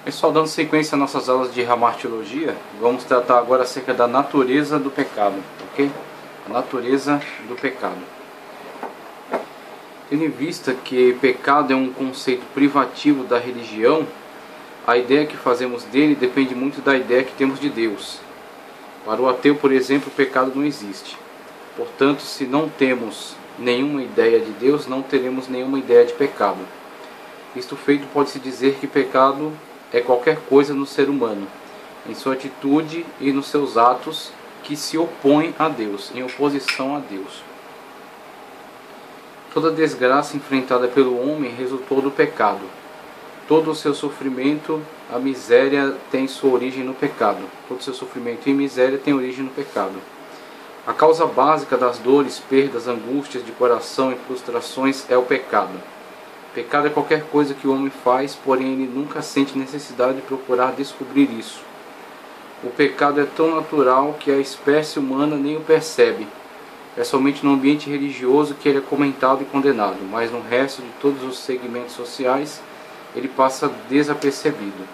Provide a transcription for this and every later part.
Pessoal, dando sequência às nossas aulas de hamartiologia, vamos tratar agora acerca da natureza do pecado, ok? A natureza do pecado. Tendo em vista que pecado é um conceito privativo da religião, a ideia que fazemos dele depende muito da ideia que temos de Deus. Para o ateu, por exemplo, o pecado não existe. Portanto, se não temos nenhuma ideia de Deus, não teremos nenhuma ideia de pecado. Isto feito, pode-se dizer que pecado é qualquer coisa no ser humano, em sua atitude e nos seus atos, que se opõe a Deus, em oposição a Deus. Toda desgraça enfrentada pelo homem resultou do pecado. Todo o seu sofrimento, a miséria tem sua origem no pecado. Todo o seu sofrimento e miséria tem origem no pecado. A causa básica das dores, perdas, angústias de coração e frustrações é o pecado. Pecado é qualquer coisa que o homem faz, porém ele nunca sente necessidade de procurar descobrir isso. O pecado é tão natural que a espécie humana nem o percebe. É somente no ambiente religioso que ele é comentado e condenado, mas no resto de todos os segmentos sociais ele passa desapercebido.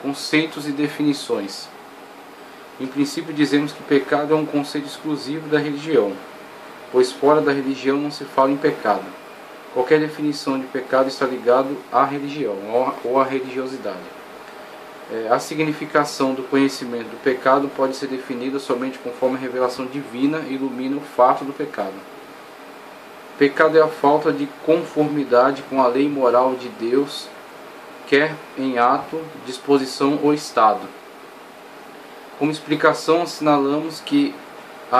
Conceitos e definições. Em princípio dizemos que pecado é um conceito exclusivo da religião, pois fora da religião não se fala em pecado. Qualquer definição de pecado está ligado à religião ou à religiosidade. A significação do conhecimento do pecado pode ser definida somente conforme a revelação divina ilumina o fato do pecado. Pecado é a falta de conformidade com a lei moral de Deus, quer em ato, disposição ou estado. Como explicação, assinalamos que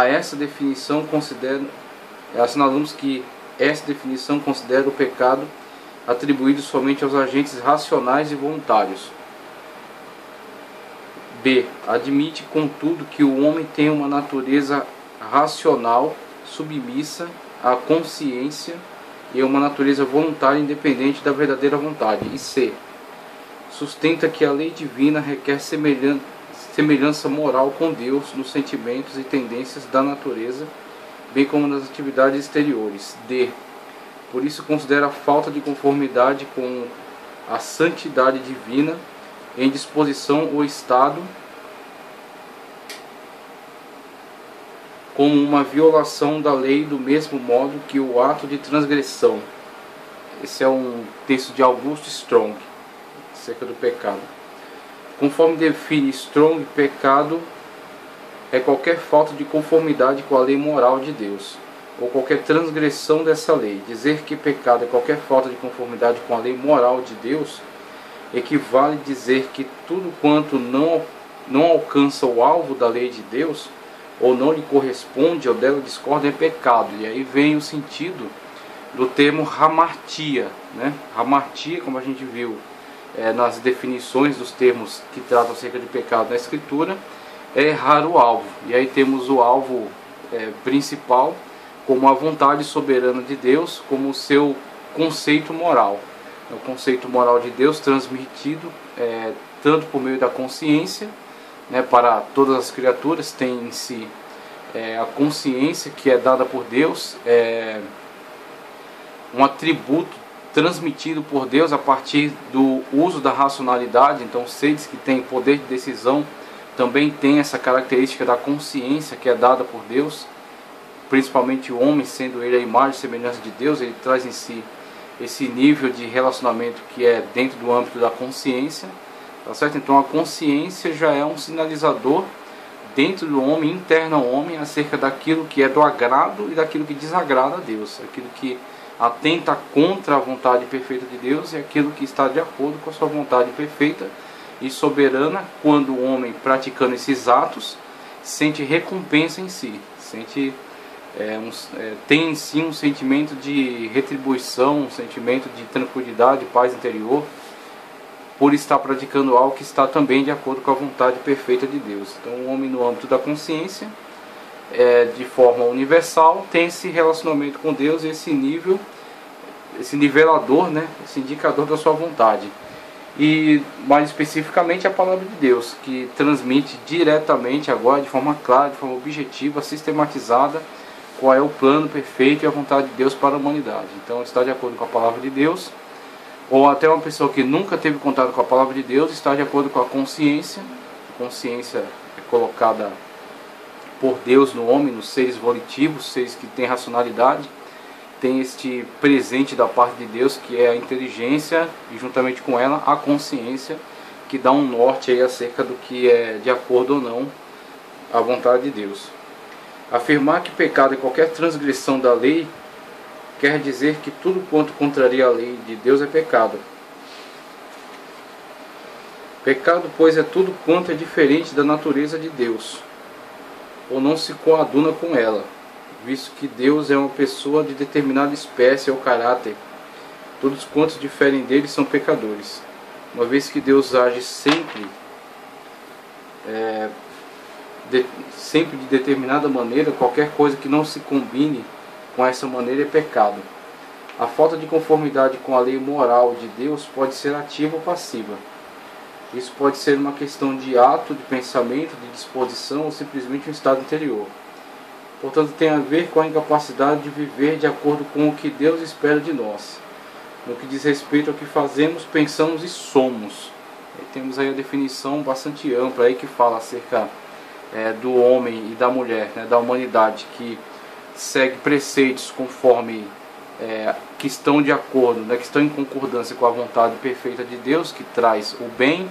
essa definição considera o pecado atribuído somente aos agentes racionais e voluntários. B. Admite, contudo, que o homem tem uma natureza racional, submissa à consciência e uma natureza voluntária independente da verdadeira vontade. E C. Sustenta que a lei divina requer semelhança moral com Deus nos sentimentos e tendências da natureza, bem como nas atividades exteriores. D. Por isso considera a falta de conformidade com a santidade divina em disposição ou estado como uma violação da lei, do mesmo modo que o ato de transgressão. Esse é um texto de Augusto Strong acerca do pecado. Conforme define Strong, pecado é qualquer falta de conformidade com a lei moral de Deus, ou qualquer transgressão dessa lei. Dizer que pecado é qualquer falta de conformidade com a lei moral de Deus equivale a dizer que tudo quanto não alcança o alvo da lei de Deus, ou não lhe corresponde, ou dela discorda, é pecado. E aí vem o sentido do termo hamartia, né? Hamartia, como a gente viu nas definições dos termos que tratam acerca de pecado na Escritura, é errar o alvo. E aí temos o alvo principal como a vontade soberana de Deus, como o seu conceito moral. O conceito moral de Deus transmitido tanto por meio da consciência, né, para todas as criaturas, tem em si a consciência que é dada por Deus, um atributo transmitido por Deus a partir do uso da racionalidade. Então, seres que têm poder de decisão também têm essa característica da consciência que é dada por Deus, principalmente o homem, sendo ele a imagem e semelhança de Deus, ele traz em si esse nível de relacionamento que é dentro do âmbito da consciência, tá certo? Então a consciência já é um sinalizador dentro do homem, interno ao homem, acerca daquilo que é do agrado e daquilo que desagrada a Deus, aquilo que atenta contra a vontade perfeita de Deus e aquilo que está de acordo com a sua vontade perfeita e soberana, quando o homem, praticando esses atos, sente recompensa em si, tem em si um sentimento de retribuição, um sentimento de tranquilidade, paz interior, por estar praticando algo que está também de acordo com a vontade perfeita de Deus. Então o homem, no âmbito da consciência, de forma universal, tem esse relacionamento com Deus, esse nível, esse nivelador, né, esse indicador da sua vontade. E mais especificamente a palavra de Deus, que transmite diretamente agora, de forma clara, de forma objetiva, sistematizada, qual é o plano perfeito e a vontade de Deus para a humanidade. Então está de acordo com a palavra de Deus, ou até uma pessoa que nunca teve contato com a palavra de Deus, está de acordo com a consciência. A consciência é colocada por Deus no homem, nos seres volitivos, seres que têm racionalidade. Tem este presente da parte de Deus, que é a inteligência, e juntamente com ela a consciência, que dá um norte aí acerca do que é de acordo ou não à vontade de Deus. Afirmar que pecado é qualquer transgressão da lei quer dizer que tudo quanto contraria a lei de Deus é pecado. Pecado, pois, é tudo quanto é diferente da natureza de Deus, ou não se coaduna com ela, visto que Deus é uma pessoa de determinada espécie ou caráter. Todos quantos diferem dele são pecadores. Uma vez que Deus age sempre de determinada maneira, qualquer coisa que não se combine com essa maneira é pecado. A falta de conformidade com a lei moral de Deus pode ser ativa ou passiva. Isso pode ser uma questão de ato, de pensamento, de disposição ou simplesmente um estado interior. Portanto, tem a ver com a incapacidade de viver de acordo com o que Deus espera de nós, no que diz respeito ao que fazemos, pensamos e somos. E temos aí a definição bastante ampla aí que fala acerca do homem e da mulher, né, da humanidade, que segue preceitos conforme que estão de acordo, né, que estão em concordância com a vontade perfeita de Deus, que traz o bem,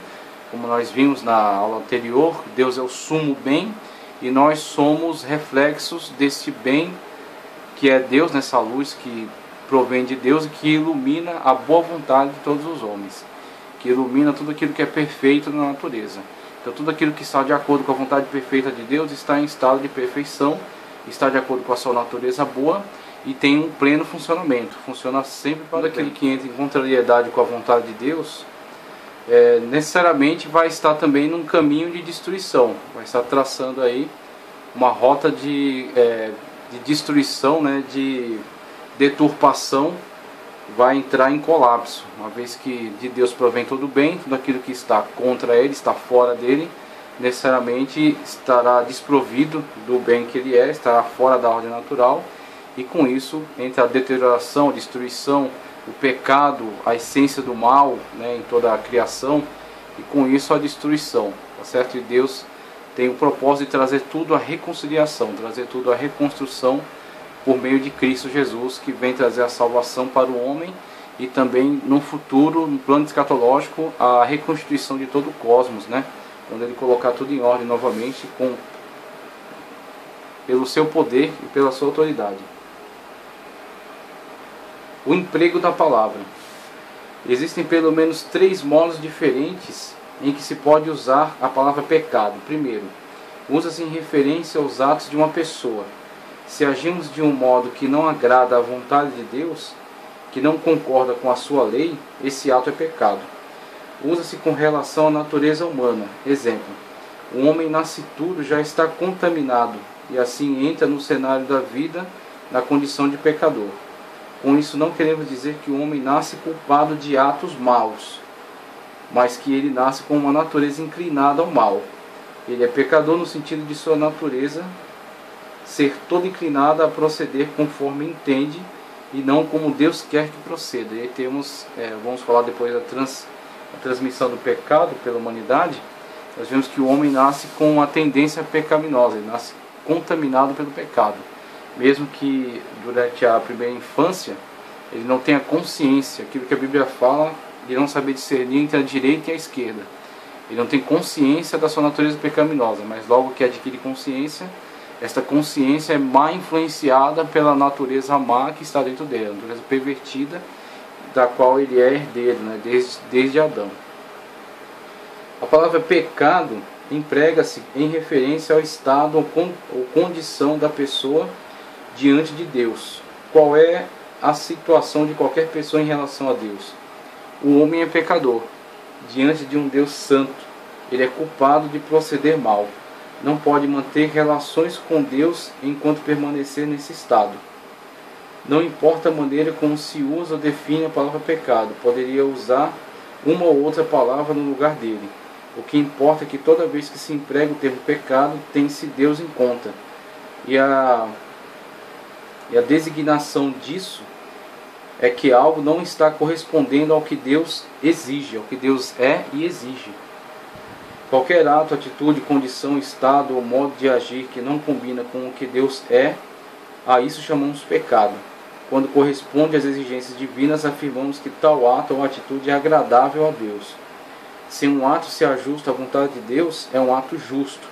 como nós vimos na aula anterior. Deus é o sumo bem e nós somos reflexos desse bem que é Deus, nessa luz que provém de Deus e que ilumina a boa vontade de todos os homens, que ilumina tudo aquilo que é perfeito na natureza. Então tudo aquilo que está de acordo com a vontade perfeita de Deus está em estado de perfeição, está de acordo com a sua natureza boa e tem um pleno funcionamento. Funciona sempre para aquele que entra em contrariedade com a vontade de Deus, necessariamente vai estar também num caminho de destruição, vai estar traçando aí uma rota de destruição, né, de deturpação, vai entrar em colapso, uma vez que de Deus provém todo o bem. Tudo aquilo que está contra ele, está fora dele, necessariamente estará desprovido do bem que ele é, estará fora da ordem natural, e com isso entra a deterioração, a destruição, o pecado, a essência do mal, né, em toda a criação, e com isso a destruição, tá certo? E Deus tem o propósito de trazer tudo à reconciliação, trazer tudo à reconstrução por meio de Cristo Jesus, que vem trazer a salvação para o homem e também no futuro, no plano escatológico, a reconstituição de todo o cosmos, né? Quando ele colocar tudo em ordem novamente, pelo seu poder e pela sua autoridade. O emprego da palavra. Existem pelo menos 3 modos diferentes em que se pode usar a palavra pecado. Primeiro, usa-se em referência aos atos de uma pessoa. Se agimos de um modo que não agrada à vontade de Deus, que não concorda com a sua lei, esse ato é pecado. Usa-se com relação à natureza humana. Exemplo, o homem nascituro já está contaminado e assim entra no cenário da vida na condição de pecador. Com isso não queremos dizer que o homem nasce culpado de atos maus, mas que ele nasce com uma natureza inclinada ao mal. Ele é pecador no sentido de sua natureza ser toda inclinada a proceder conforme entende e não como Deus quer que proceda. E aí temos, vamos falar depois da transmissão do pecado pela humanidade. Nós vemos que o homem nasce com uma tendência pecaminosa, ele nasce contaminado pelo pecado. Mesmo que durante a primeira infância ele não tenha consciência, aquilo que a Bíblia fala, de não saber discernir entre a direita e a esquerda. Ele não tem consciência da sua natureza pecaminosa, mas logo que adquire consciência, esta consciência é má influenciada pela natureza má que está dentro dele, a natureza pervertida, da qual ele é herdeiro, né, desde Adão. A palavra pecado emprega-se em referência ao estado ou condição da pessoa diante de Deus. Qual é a situação de qualquer pessoa em relação a Deus? O homem é pecador diante de um Deus santo. Ele é culpado de proceder mal. Não pode manter relações com Deus enquanto permanecer nesse estado. Não importa a maneira como se usa ou define a palavra pecado, poderia usar uma ou outra palavra no lugar dele. O que importa é que toda vez que se emprega o termo pecado, tem-se Deus em conta. E a designação disso é que algo não está correspondendo ao que Deus exige, ao que Deus é e exige. Qualquer ato, atitude, condição, estado ou modo de agir que não combina com o que Deus é, a isso chamamos pecado. Quando corresponde às exigências divinas, afirmamos que tal ato ou atitude é agradável a Deus. Se um ato se ajusta à vontade de Deus, é um ato justo.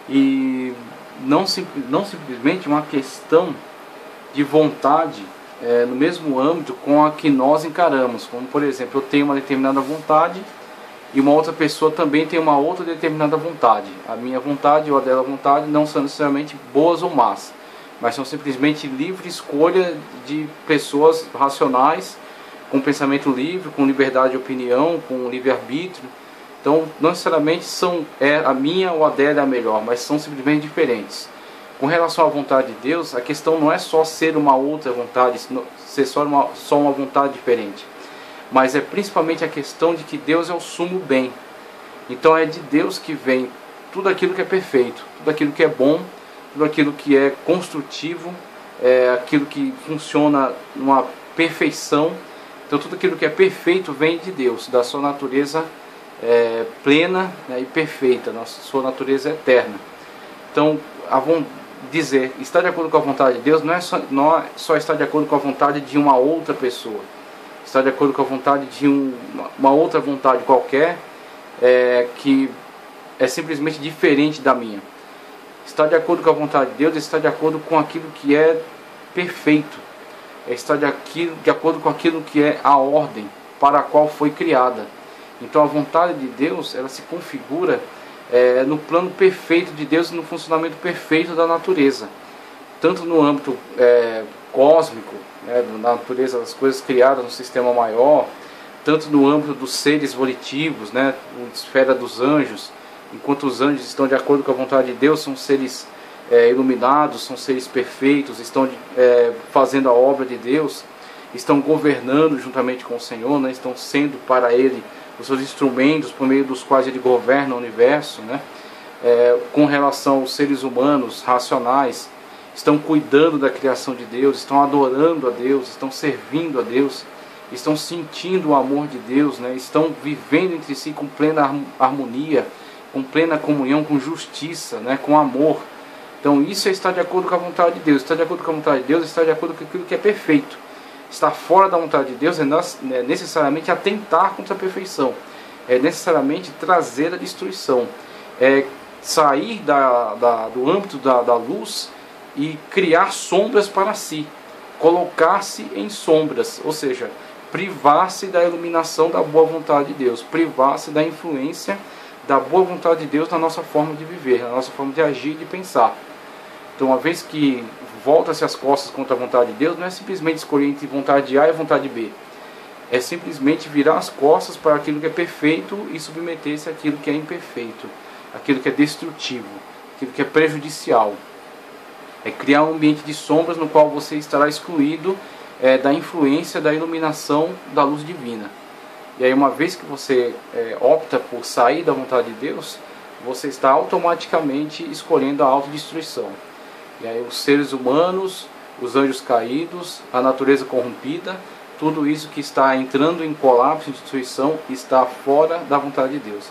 E não simplesmente uma questão de vontade no mesmo âmbito com a que nós encaramos. Como, por exemplo, eu tenho uma determinada vontade e uma outra pessoa também tem uma outra determinada vontade. A minha vontade ou a dela vontade não são necessariamente boas ou más, mas são simplesmente livre escolha de pessoas racionais, com pensamento livre, com liberdade de opinião, com livre-arbítrio. Então, não necessariamente a minha ou a dela é a melhor, mas são simplesmente diferentes. Com relação à vontade de Deus, a questão não é só ser uma outra vontade, ser só uma vontade diferente, mas é principalmente a questão de que Deus é o sumo bem. Então é de Deus que vem tudo aquilo que é perfeito, tudo aquilo que é bom, tudo aquilo que é construtivo, aquilo que funciona numa perfeição. Então tudo aquilo que é perfeito vem de Deus, da sua natureza plena, né, e perfeita, sua natureza eterna. Então, dizer estar de acordo com a vontade de Deus não é só estar de acordo com a vontade de uma outra pessoa, estar de acordo com a vontade de uma outra vontade qualquer, que é simplesmente diferente da minha. Estar de acordo com a vontade de Deus é estar de acordo com aquilo que é perfeito, é estar de acordo com aquilo que é a ordem para a qual foi criada. Então a vontade de Deus, ela se configura no plano perfeito de Deus e no funcionamento perfeito da natureza, tanto no âmbito cósmico, né, da natureza das coisas criadas no sistema maior, tanto no âmbito dos seres volitivos, né, a esfera dos anjos. Enquanto os anjos estão de acordo com a vontade de Deus, são seres iluminados, são seres perfeitos, estão fazendo a obra de Deus, estão governando juntamente com o Senhor, né, estão sendo para Ele os seus instrumentos por meio dos quais Ele governa o universo, né? Com relação aos seres humanos racionais, estão cuidando da criação de Deus, estão adorando a Deus, estão servindo a Deus, estão sentindo o amor de Deus, né? Estão vivendo entre si com plena harmonia, com plena comunhão, com justiça, né? Com amor. Então isso é estar de acordo com a vontade de Deus. Estar de acordo com a vontade de Deus é estar de acordo com aquilo que é perfeito. Estar fora da vontade de Deus é necessariamente atentar contra a perfeição, é necessariamente trazer a destruição, é sair do âmbito da luz e criar sombras para si, colocar-se em sombras, ou seja, privar-se da iluminação da boa vontade de Deus, privar-se da influência da boa vontade de Deus na nossa forma de viver, na nossa forma de agir e de pensar. Então, uma vez que volta-se as costas contra a vontade de Deus, não é simplesmente escolher entre vontade A e vontade B. É simplesmente virar as costas para aquilo que é perfeito e submeter-se àquilo que é imperfeito, aquilo que é destrutivo, aquilo que é prejudicial. É criar um ambiente de sombras no qual você estará excluído da influência, da iluminação da luz divina. E aí, uma vez que você opta por sair da vontade de Deus, você está automaticamente escolhendo a autodestruição. E aí os seres humanos, os anjos caídos, a natureza corrompida, tudo isso que está entrando em colapso, em destruição, está fora da vontade de Deus.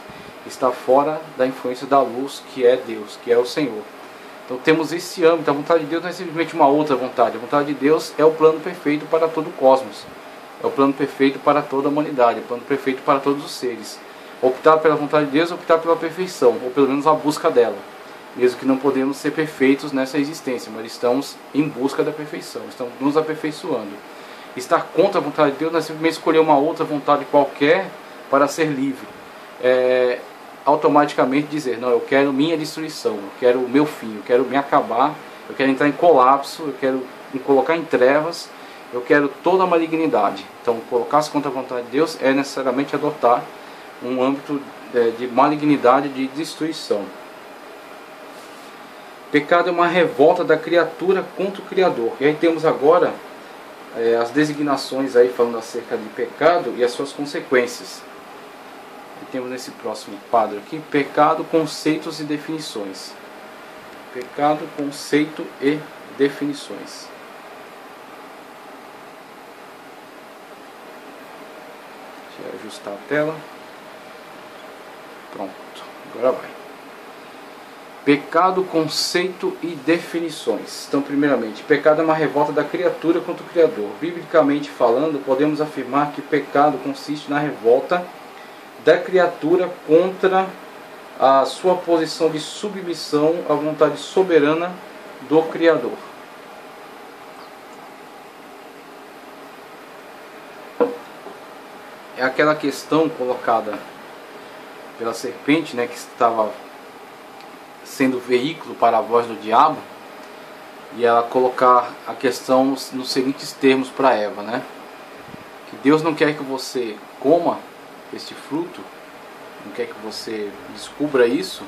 Está fora da influência da luz, que é Deus, que é o Senhor. Então temos esse âmbito. A vontade de Deus não é simplesmente uma outra vontade. A vontade de Deus é o plano perfeito para todo o cosmos. É o plano perfeito para toda a humanidade. É o plano perfeito para todos os seres. Optar pela vontade de Deus é optar pela perfeição, ou pelo menos a busca dela. Mesmo que não podemos ser perfeitos nessa existência, mas estamos em busca da perfeição, estamos nos aperfeiçoando. Estar contra a vontade de Deus não é simplesmente escolher uma outra vontade qualquer para ser livre. Automaticamente dizer, não, eu quero minha destruição, eu quero o meu fim, eu quero me acabar, eu quero entrar em colapso, eu quero me colocar em trevas, eu quero toda a malignidade. Então, colocar-se contra a vontade de Deus é necessariamente adotar um âmbito de malignidade, de destruição. Pecado é uma revolta da criatura contra o Criador. E aí temos agora as designações aí falando acerca de pecado e as suas consequências. E temos nesse próximo quadro aqui, pecado, conceitos e definições. Pecado, conceito e definições. Deixa eu ajustar a tela. Pronto, agora vai. Pecado, conceito e definições. Então, primeiramente, pecado é uma revolta da criatura contra o Criador. Biblicamente falando, podemos afirmar que pecado consiste na revolta da criatura contra a sua posição de submissão à vontade soberana do Criador. É aquela questão colocada pela serpente, né, que estava sendo veículo para a voz do diabo, e ela colocar a questão nos seguintes termos para Eva, né? Que Deus não quer que você coma este fruto, não quer que você descubra isso,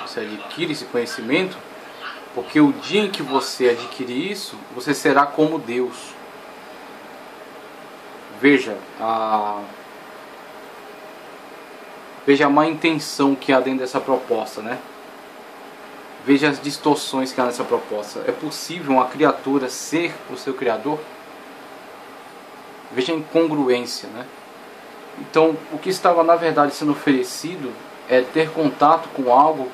você adquire esse conhecimento, porque o dia em que você adquirir isso, você será como Deus. Veja a má intenção que há dentro dessa proposta, né? Veja as distorções que há nessa proposta. É possível uma criatura ser o seu Criador? Veja a incongruência, né? Então, o que estava na verdade sendo oferecido é ter contato com algo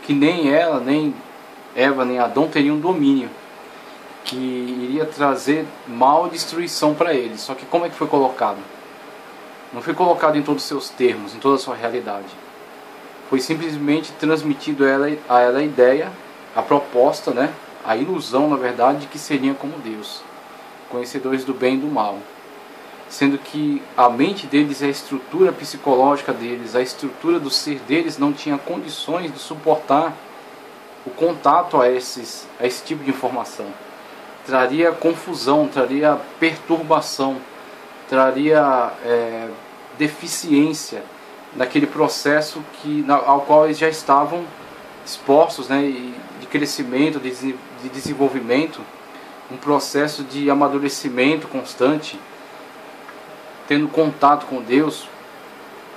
que nem ela, nem Eva, nem Adão teriam domínio, que iria trazer mal e destruição para eles. Só que como é que foi colocado? Não foi colocado em todos os seus termos, em toda a sua realidade. Foi simplesmente transmitido a ela a ideia, a proposta, né? A ilusão, na verdade, de que seriam como Deus, conhecedores do bem e do mal. Sendo que a mente deles, a estrutura psicológica deles, a estrutura do ser deles não tinha condições de suportar o contato a esse tipo de informação. Traria confusão, traria perturbação, traria deficiência naquele processo ao qual eles já estavam expostos, né, de crescimento, de desenvolvimento, um processo de amadurecimento constante, tendo contato com Deus,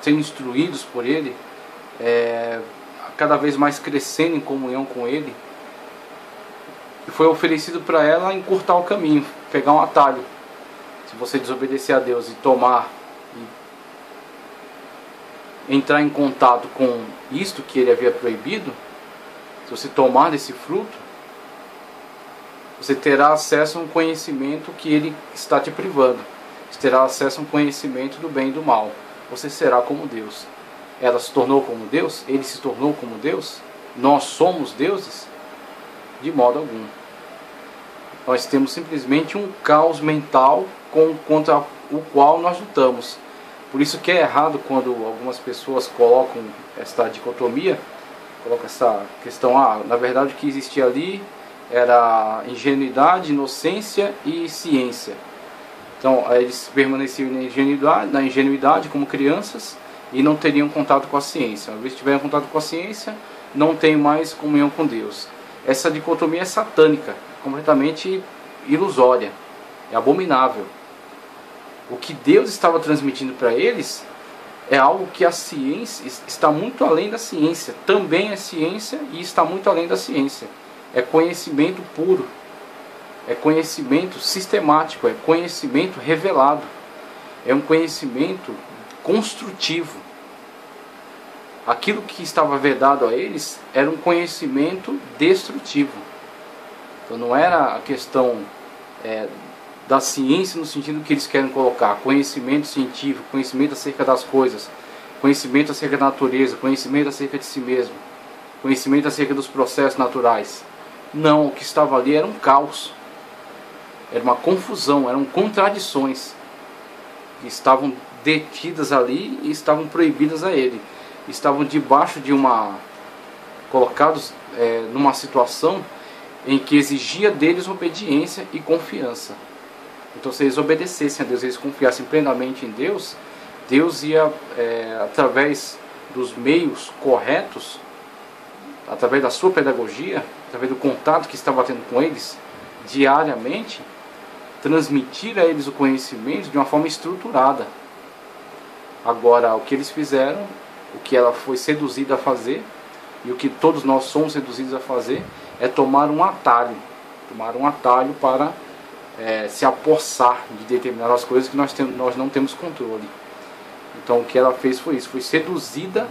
sendo instruídos por Ele, cada vez mais crescendo em comunhão com Ele. E foi oferecido para ela encurtar o caminho, pegar um atalho. Se você desobedecer a Deus e tomar, e entrar em contato com isto que Ele havia proibido, se você tomar desse fruto, você terá acesso a um conhecimento que Ele está te privando. Você terá acesso a um conhecimento do bem e do mal. Você será como Deus. Ela se tornou como Deus? Ele se tornou como Deus? Nós somos deuses? De modo algum. Nós temos simplesmente um caos mental contra o qual nós lutamos. Por isso que é errado quando algumas pessoas colocam esta dicotomia, colocam essa questão, na verdade o que existia ali era ingenuidade, inocência e ciência. Então eles permaneciam na ingenuidade como crianças e não teriam contato com a ciência. Uma vez que tiverem contato com a ciência, não tem mais comunhão com Deus. Essa dicotomia é satânica, completamente ilusória, é abominável. O que Deus estava transmitindo para eles é algo que a ciência está muito além da ciência. Também é ciência e está muito além da ciência. É conhecimento puro. É conhecimento sistemático. É conhecimento revelado. É um conhecimento construtivo. Aquilo que estava vedado a eles era um conhecimento destrutivo. Então não era a questão da ciência no sentido que eles querem colocar, conhecimento científico, conhecimento acerca das coisas, conhecimento acerca da natureza, conhecimento acerca de si mesmo, conhecimento acerca dos processos naturais. Não, o que estava ali era um caos, era uma confusão, eram contradições que estavam detidas ali e estavam proibidas a ele, estavam debaixo de colocados numa situação em que exigia deles obediência e confiança. Então, se eles obedecessem a Deus, eles confiassem plenamente em Deus, Deus ia, através dos meios corretos, através da sua pedagogia, através do contato que estava tendo com eles diariamente, transmitir a eles o conhecimento de uma forma estruturada. Agora, o que eles fizeram, o que ela foi seduzida a fazer, e o que todos nós somos seduzidos a fazer, é tomar um atalho para se apossar de determinadas coisas que nós não temos controle. Então o que ela fez foi isso, foi seduzida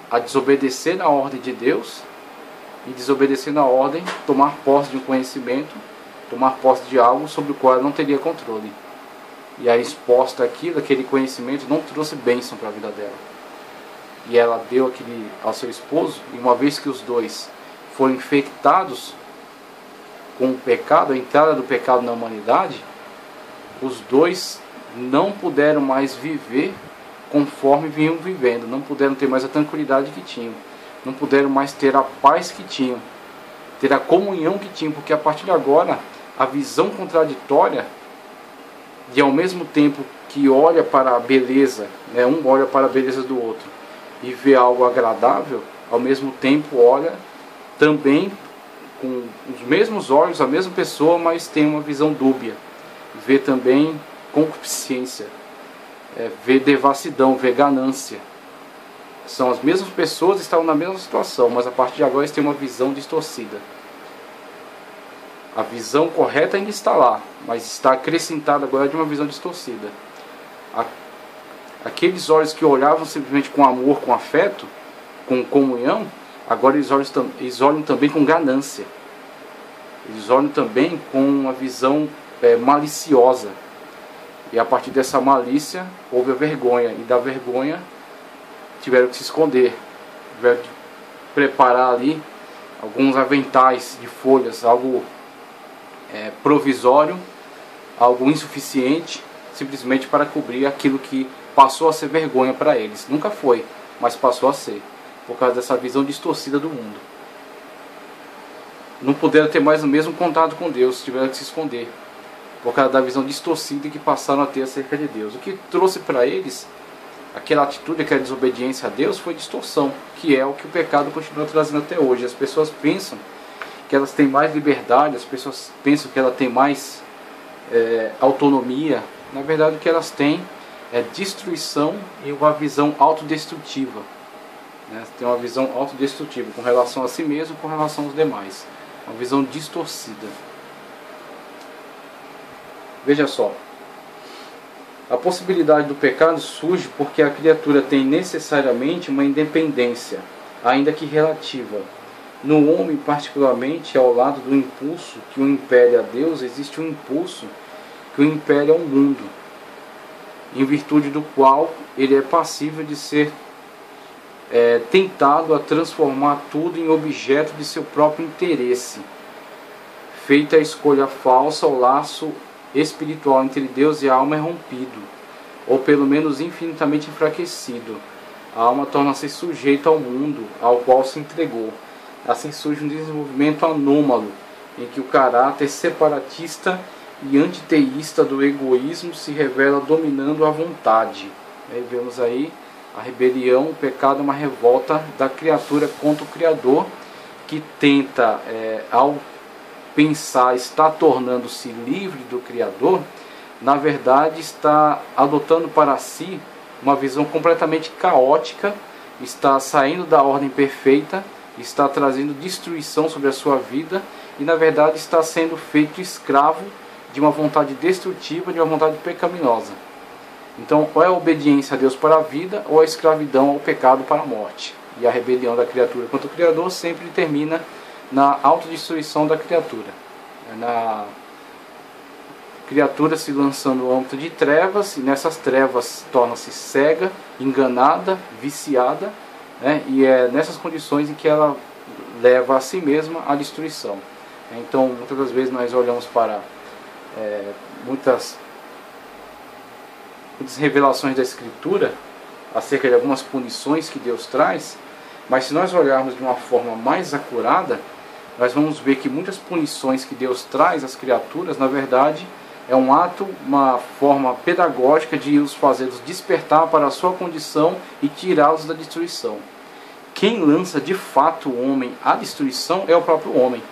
a desobedecer na ordem de Deus, e desobedecer na ordem, tomar posse de um conhecimento, tomar posse de algo sobre o qual ela não teria controle. E aí, exposta àquilo, aquele conhecimento não trouxe bênção para a vida dela. E ela deu aquele ao seu esposo, e uma vez que os dois foram infectados com o pecado, a entrada do pecado na humanidade, os dois não puderam mais viver conforme vinham vivendo, não puderam ter mais a tranquilidade que tinham, não puderam mais ter a paz que tinham, ter a comunhão que tinham, porque a partir de agora a visão contraditória de, ao mesmo tempo que olha para a beleza, né, um olha para a beleza do outro e vê algo agradável, ao mesmo tempo olha também com os mesmos olhos a mesma pessoa, mas tem uma visão dúbia, vê também concupiscência, vê devassidão, vê ganância. São as mesmas pessoas que estavam na mesma situação, mas a partir de agora eles têm uma visão distorcida. A visão correta ainda está lá, mas está acrescentada agora de uma visão distorcida. Aqueles olhos que olhavam simplesmente com amor, com afeto, com comunhão, agora eles olham também com ganância. Eles olham também com uma visão maliciosa. E a partir dessa malícia houve a vergonha, e da vergonha tiveram que se esconder, tiveram que preparar ali alguns aventais de folhas, algo provisório, algo insuficiente, simplesmente para cobrir aquilo que passou a ser vergonha para eles. Nunca foi, mas passou a ser, por causa dessa visão distorcida do mundo. Não puderam ter mais o mesmo contato com Deus, tiveram que se esconder, por causa da visão distorcida que passaram a ter acerca de Deus. O que trouxe para eles aquela atitude, aquela desobediência a Deus, foi distorção, que é o que o pecado continua trazendo até hoje. As pessoas pensam que elas têm mais liberdade, as pessoas pensam que elas têm mais autonomia. Na verdade, o que elas têm é destruição e uma visão autodestrutiva, né? Tem uma visão autodestrutiva com relação a si mesmo, com relação aos demais. Uma visão distorcida. Veja só, a possibilidade do pecado surge porque a criatura tem necessariamente uma independência, ainda que relativa. No homem, particularmente, ao lado do impulso que o impele a Deus, existe um impulso que o impele ao mundo, em virtude do qual ele é passível de ser tentado a transformar tudo em objeto de seu próprio interesse. Feita a escolha falsa, o laço espiritual entre Deus e a alma é rompido, ou pelo menos infinitamente enfraquecido. A alma torna-se sujeita ao mundo ao qual se entregou. Assim surge um desenvolvimento anômalo, em que o caráter separatista e antiteísta do egoísmo se revela dominando a vontade. Vemos aí a rebelião, o pecado, uma revolta da criatura contra o Criador, que tenta, ao pensar, está tornando-se livre do Criador, na verdade está adotando para si uma visão completamente caótica, está saindo da ordem perfeita, está trazendo destruição sobre a sua vida e na verdade está sendo feito escravo de uma vontade destrutiva, de uma vontade pecaminosa. Então, ou é a obediência a Deus para a vida, ou a escravidão ao pecado para a morte. E a rebelião da criatura contra o Criador sempre termina na autodestruição da criatura. Na criatura se lançando no âmbito de trevas, e nessas trevas torna-se cega, enganada, viciada, né? E é nessas condições em que ela leva a si mesma à destruição. Então, muitas das vezes nós olhamos para muitas revelações da Escritura acerca de algumas punições que Deus traz, mas se nós olharmos de uma forma mais acurada, nós vamos ver que muitas punições que Deus traz às criaturas, na verdade, é um ato, uma forma pedagógica de os fazê-los despertar para a sua condição e tirá-los da destruição. Quem lança de fato o homem à destruição é o próprio homem.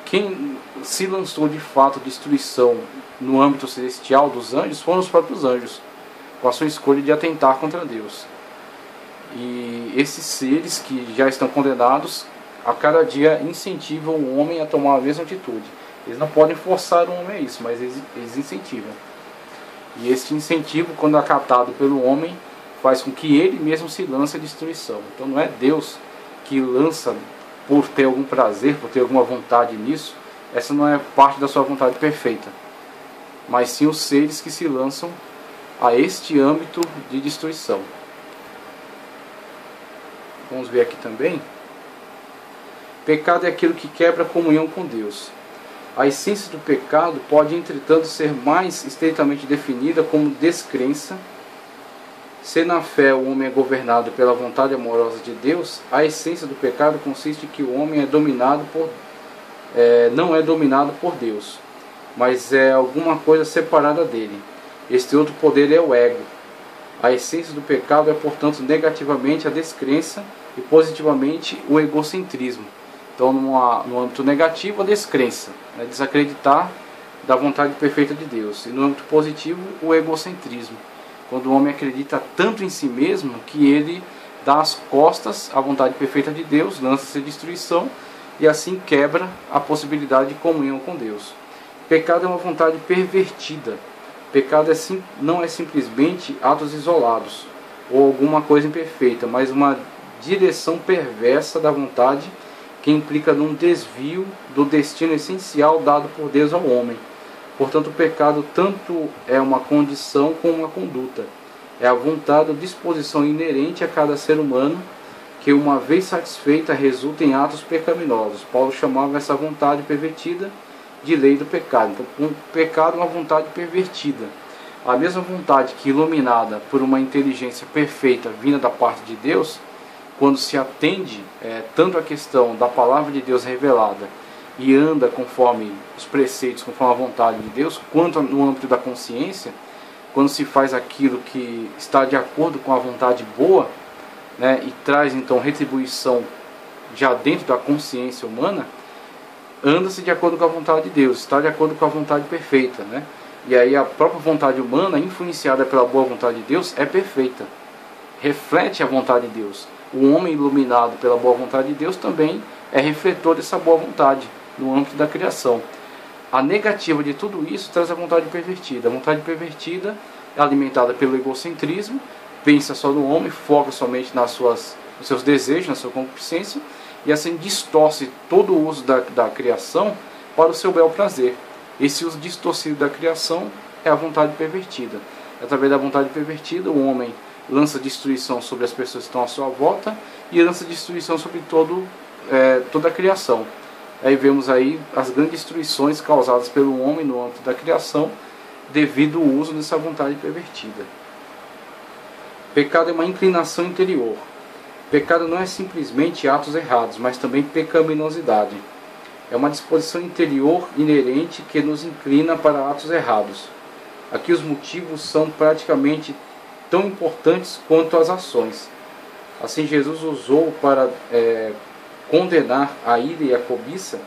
Quem se lançou de fato à destruição no âmbito celestial dos anjos foram os próprios anjos, com a sua escolha de atentar contra Deus. E esses seres que já estão condenados, a cada dia incentivam o homem a tomar a mesma atitude. Eles não podem forçar o homem a isso, mas eles incentivam. E esse incentivo, quando acatado pelo homem, faz com que ele mesmo se lance à destruição. Então não é Deus que lança por ter algum prazer, por ter alguma vontade nisso. Essa não é parte da sua vontade perfeita, mas sim os seres que se lançam a este âmbito de destruição. Vamos ver aqui também. Pecado é aquilo que quebra a comunhão com Deus. A essência do pecado pode, entretanto, ser mais estreitamente definida como descrença. Se na fé o homem é governado pela vontade amorosa de Deus, a essência do pecado consiste em que o homem não é dominado por Deus, mas é alguma coisa separada dele. Este outro poder é o ego. A essência do pecado é, portanto, negativamente a descrença e positivamente o egocentrismo. Então, no âmbito negativo, a descrença, né, desacreditar da vontade perfeita de Deus. E no âmbito positivo, o egocentrismo, quando o homem acredita tanto em si mesmo que ele dá as costas à vontade perfeita de Deus, lança-se a destruição e assim quebra a possibilidade de comunhão com Deus. Pecado é uma vontade pervertida. Pecado não é simplesmente atos isolados ou alguma coisa imperfeita, mas uma direção perversa da vontade que implica num desvio do destino essencial dado por Deus ao homem. Portanto, o pecado tanto é uma condição como uma conduta. É a vontade ou disposição inerente a cada ser humano que, uma vez satisfeita, resulta em atos pecaminosos. Paulo chamava essa vontade pervertida de lei do pecado. Então, o pecado é uma vontade pervertida. A mesma vontade que, iluminada por uma inteligência perfeita vinda da parte de Deus, quando se atende tanto à questão da palavra de Deus revelada e anda conforme os preceitos, conforme a vontade de Deus, quanto no âmbito da consciência, quando se faz aquilo que está de acordo com a vontade boa, né, e traz então retribuição já dentro da consciência humana, anda-se de acordo com a vontade de Deus, está de acordo com a vontade perfeita, né? E aí a própria vontade humana, influenciada pela boa vontade de Deus, é perfeita, reflete a vontade de Deus. O homem iluminado pela boa vontade de Deus também é refletor dessa boa vontade no âmbito da criação. A negativa de tudo isso traz a vontade pervertida. A vontade pervertida é alimentada pelo egocentrismo, pensa só no homem, foca somente nos seus desejos, na sua concupiscência, e assim distorce todo o uso da criação para o seu bel prazer. Esse uso distorcido da criação é a vontade pervertida. Através da vontade pervertida, o homem lança destruição sobre as pessoas que estão à sua volta e lança destruição sobre toda a criação. Aí vemos aí as grandes destruições causadas pelo homem no âmbito da criação devido ao uso dessa vontade pervertida. Pecado é uma inclinação interior. Pecado não é simplesmente atos errados, mas também pecaminosidade. É uma disposição interior inerente que nos inclina para atos errados. Aqui os motivos são praticamente tão importantes quanto as ações. Assim, Jesus usou para condenar a ira e a cobiça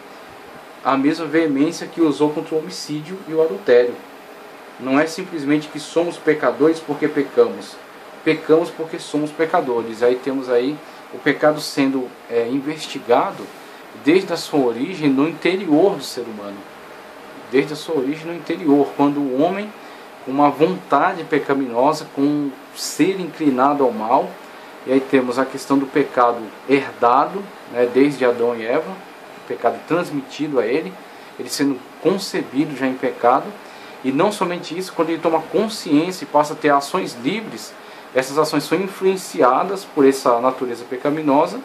a mesma veemência que usou contra o homicídio e o adultério. Não é simplesmente que somos pecadores porque pecamos. Pecamos porque somos pecadores. Aí temos aí o pecado sendo investigado desde a sua origem no interior do ser humano. Desde a sua origem no interior, quando o homem, com uma vontade pecaminosa, com um ser inclinado ao mal, e aí temos a questão do pecado herdado, né, desde Adão e Eva, o pecado transmitido a ele sendo concebido já em pecado, e não somente isso, quando ele toma consciência e passa a ter ações livres, essas ações são influenciadas por essa natureza pecaminosa,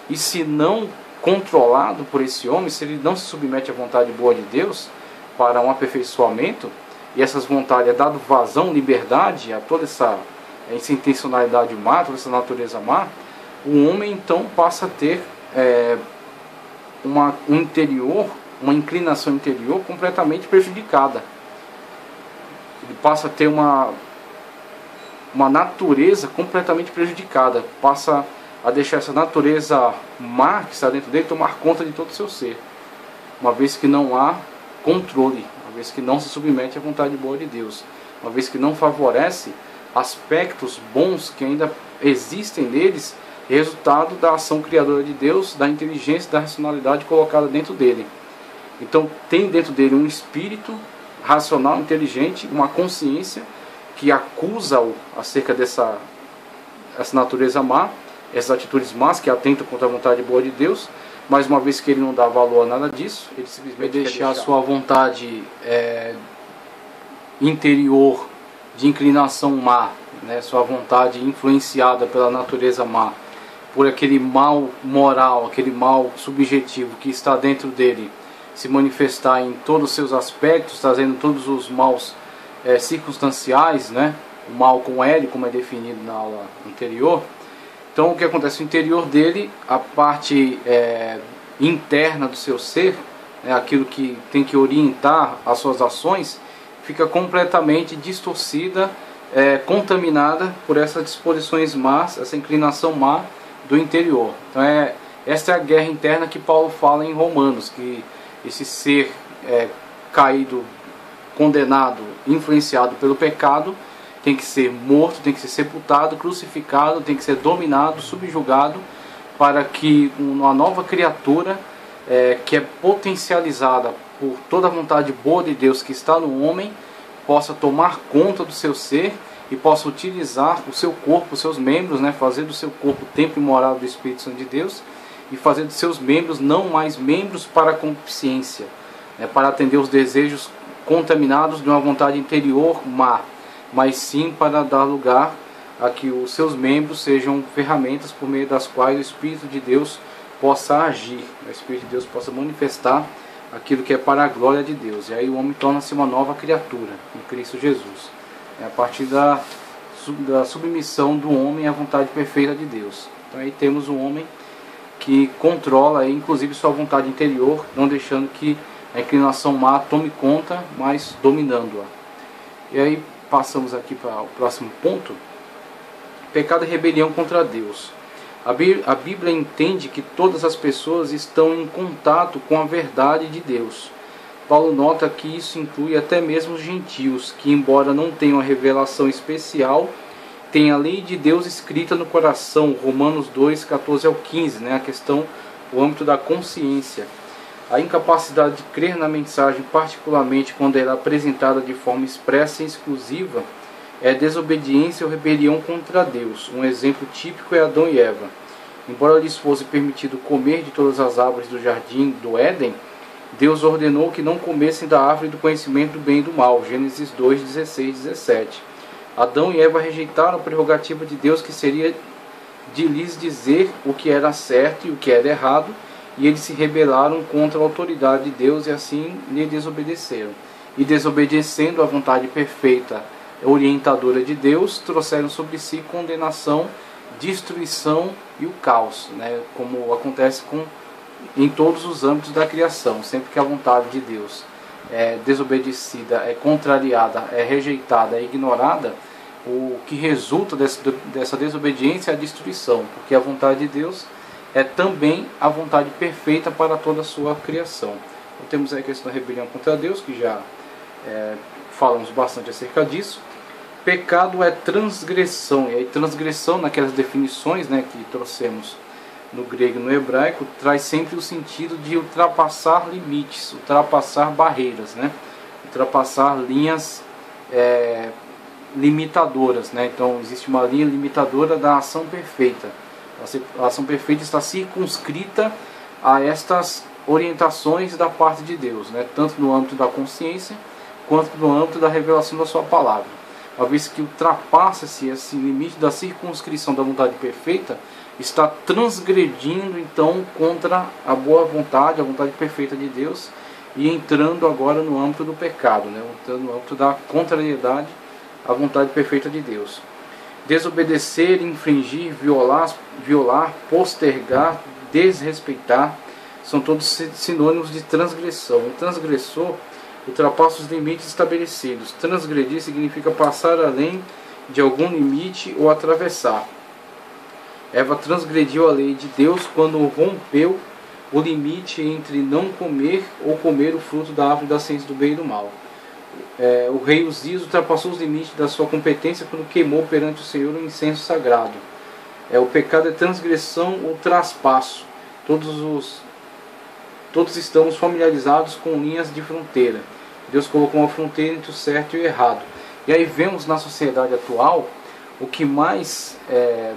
e se não controlado por esse homem, se ele não se submete à vontade boa de Deus para um aperfeiçoamento, e essas vontades é dado vazão, liberdade a toda essa intencionalidade má, toda essa natureza má, o homem então passa a ter uma inclinação interior completamente prejudicada. Ele passa a ter uma natureza completamente prejudicada, passa a deixar essa natureza má que está dentro dele tomar conta de todo o seu ser, uma vez que não há controle, uma vez que não se submete à vontade boa de Deus, uma vez que não favorece aspectos bons que ainda existem neles, resultado da ação criadora de Deus, da inteligência, da racionalidade colocada dentro dele. Então tem dentro dele um espírito racional, inteligente, uma consciência que acusa-o acerca essa natureza má, essas atitudes más que atentam contra a vontade boa de Deus. Mas uma vez que ele não dá valor a nada disso, ele simplesmente quer deixar a sua vontade interior de inclinação má, né, sua vontade influenciada pela natureza má, por aquele mal moral, aquele mal subjetivo que está dentro dele, se manifestar em todos os seus aspectos, trazendo todos os maus circunstanciais, né, o mal com L, como é definido na aula anterior. Então o que acontece no interior dele, a parte interna do seu ser, aquilo que tem que orientar as suas ações, fica completamente distorcida, contaminada por essas disposições más, essa inclinação má do interior. Então esta é a guerra interna que Paulo fala em Romanos, que esse ser caído, condenado, influenciado pelo pecado, tem que ser morto, tem que ser sepultado, crucificado, tem que ser dominado, subjugado, para que uma nova criatura, que é potencializada por toda a vontade boa de Deus que está no homem, possa tomar conta do seu ser e possa utilizar o seu corpo, os seus membros, né, fazer do seu corpo o templo e morada do Espírito Santo de Deus, e fazer dos seus membros não mais membros para a concupiscência, para atender os desejos contaminados de uma vontade interior má, mas sim para dar lugar a que os seus membros sejam ferramentas por meio das quais o Espírito de Deus possa agir, o Espírito de Deus possa manifestar aquilo que é para a glória de Deus. E aí o homem torna-se uma nova criatura em Cristo Jesus. É a partir da submissão do homem à vontade perfeita de Deus. Então aí temos um homem que controla inclusive sua vontade interior, não deixando que a inclinação má tome conta, mas dominando-a. E aí passamos aqui para o próximo ponto. Pecado e rebelião contra Deus. A Bíblia entende que todas as pessoas estão em contato com a verdade de Deus. Paulo nota que isso inclui até mesmo os gentios, que embora não tenham a revelação especial, têm a lei de Deus escrita no coração. Romanos 2, 14 ao 15, né? A questão, o âmbito da consciência. A incapacidade de crer na mensagem, particularmente quando ela é apresentada de forma expressa e exclusiva, é desobediência ou rebelião contra Deus. Um exemplo típico é Adão e Eva. Embora lhes fosse permitido comer de todas as árvores do jardim do Éden, Deus ordenou que não comessem da árvore do conhecimento do bem e do mal. Gênesis 2, 16 e 17. Adão e Eva rejeitaram a prerrogativa de Deus, que seria de lhes dizer o que era certo e o que era errado, e eles se rebelaram contra a autoridade de Deus e assim lhe desobedeceram. E desobedecendo à vontade perfeita, orientadora de Deus, trouxeram sobre si condenação, destruição e o caos, né? Como acontece em todos os âmbitos da criação. Sempre que a vontade de Deus é desobedecida, é contrariada, é rejeitada, é ignorada, o que resulta dessa desobediência é a destruição, porque a vontade de Deus é também a vontade perfeita para toda a sua criação. Então, temos aí a questão da rebelião contra Deus, que já falamos bastante acerca disso. Pecado é transgressão, e aí transgressão, naquelas definições, né, que trouxemos no grego e no hebraico, traz sempre o sentido de ultrapassar limites, ultrapassar barreiras, né, ultrapassar linhas limitadoras, né? Então existe uma linha limitadora da ação perfeita. A ação perfeita está circunscrita a estas orientações da parte de Deus, né? Tanto no âmbito da consciência quanto no âmbito da revelação da sua palavra. Uma vez que ultrapassa-se esse limite da circunscrição da vontade perfeita, está transgredindo então contra a boa vontade, a vontade perfeita de Deus, e entrando agora no âmbito do pecado, né? Entrando no âmbito da contrariedade à vontade perfeita de Deus. Desobedecer, infringir, violar, postergar, desrespeitar, são todos sinônimos de transgressão. O transgressor ultrapassa os limites estabelecidos. Transgredir significa passar além de algum limite ou atravessar. Eva transgrediu a lei de Deus quando rompeu o limite entre não comer ou comer o fruto da árvore da ciência do bem e do mal. O rei Uzias ultrapassou os limites da sua competência quando queimou perante o Senhor um incenso sagrado. O pecado é transgressão ou traspasso. todos estamos familiarizados com linhas de fronteira. Deus colocou uma fronteira entre o certo e o errado. E aí vemos na sociedade atual, o que mais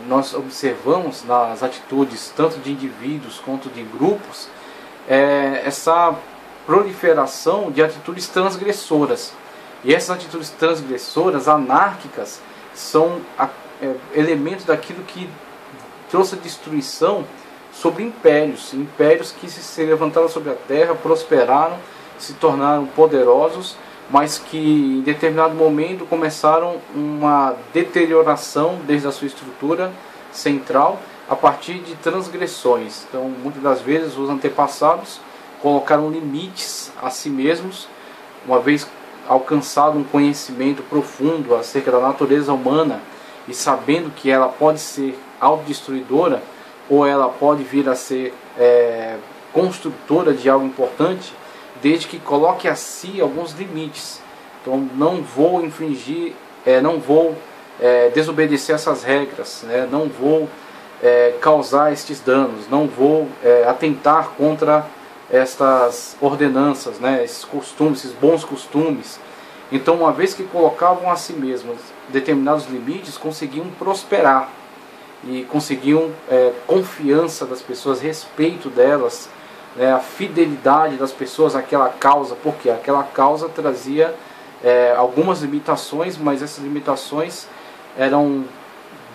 nós observamos nas atitudes tanto de indivíduos quanto de grupos, é essa proliferação de atitudes transgressoras. E essas atitudes transgressoras, anárquicas, são elementos daquilo que trouxe a destruição sobre impérios. Impérios que se levantaram sobre a terra, prosperaram, se tornaram poderosos, mas que em determinado momento começaram uma deterioração desde a sua estrutura central a partir de transgressões. Então, muitas das vezes os antepassados colocaram limites a si mesmos, uma vez alcançado um conhecimento profundo acerca da natureza humana e sabendo que ela pode ser autodestruidora ou ela pode vir a ser construtora de algo importante, desde que coloque a si alguns limites. Então não vou infringir, não vou desobedecer essas regras, né? Não vou causar estes danos, não vou atentar contra estas ordenanças, né? Esses costumes, esses bons costumes. Então, uma vez que colocavam a si mesmos determinados limites, conseguiam prosperar e conseguiam confiança das pessoas, respeito delas, a fidelidade das pessoas àquela causa, porque aquela causa trazia algumas limitações, mas essas limitações eram